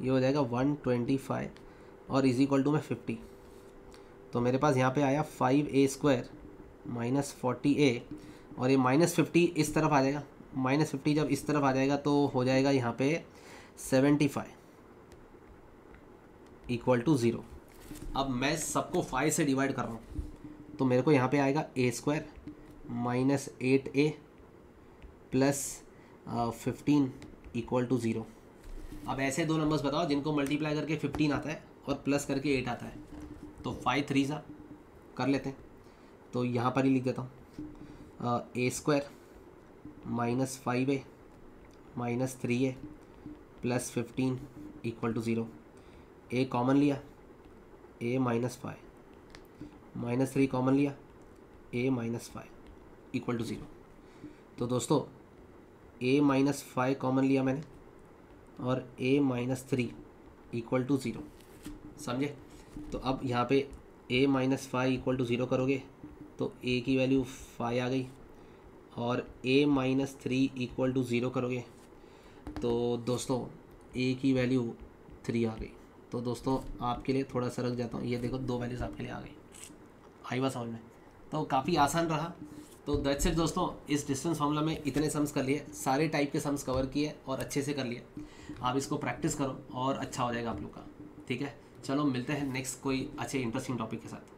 ये हो जाएगा 125 और इज इक्वल टू में 50। तो मेरे पास यहाँ पे आया 5a स्क्वायर माइनस 40a और ये -50 इस तरफ आ जाएगा, -50 जब इस तरफ आ जाएगा तो हो जाएगा यहाँ पे 75 इक्वल टू 0। अब मैं सबको 5 से डिवाइड कर रहा हूँ, तो मेरे को यहाँ पे आएगा a square minus 8a plus 15 equal to 0। अब ऐसे दो नंबर्स बताओ जिनको मल्टीप्लाई करके 15 आता है और प्लस करके 8 आता है। तो 5 3 कर लेते हैं, तो यहाँ पर ही लिख देता हूँ a square minus 5a minus 3a plus 15 equal to 0। a common लिया, a माइनस 5 माइनस 3 कॉमन लिया, a माइनस 5 इक्वल टू 0। तो दोस्तों a माइनस 5 कॉमन लिया मैंने और a माइनस 3 इक्वल टू 0, समझे। तो अब यहाँ पे a माइनस 5 इक्वल टू 0 करोगे तो a की वैल्यू 5 आ गई, और a माइनस 3 इक्वल टू 0 करोगे तो दोस्तों a की वैल्यू 3 आ गई। तो दोस्तों आपके लिए थोड़ा सा रख जाता हूँ, ये देखो 2 वैल्यूज़ आपके लिए आ गई, आई बात समझ में। तो काफ़ी आसान रहा। तो दैट्स इट दोस्तों, इस डिस्टेंस फार्मूला में इतने सम्स कर लिए, सारे टाइप के सम्स कवर किए और अच्छे से कर लिए। आप इसको प्रैक्टिस करो और अच्छा हो जाएगा आप लोग का, ठीक है। चलो मिलते हैं नेक्स्ट कोई अच्छे इंटरेस्टिंग टॉपिक के साथ।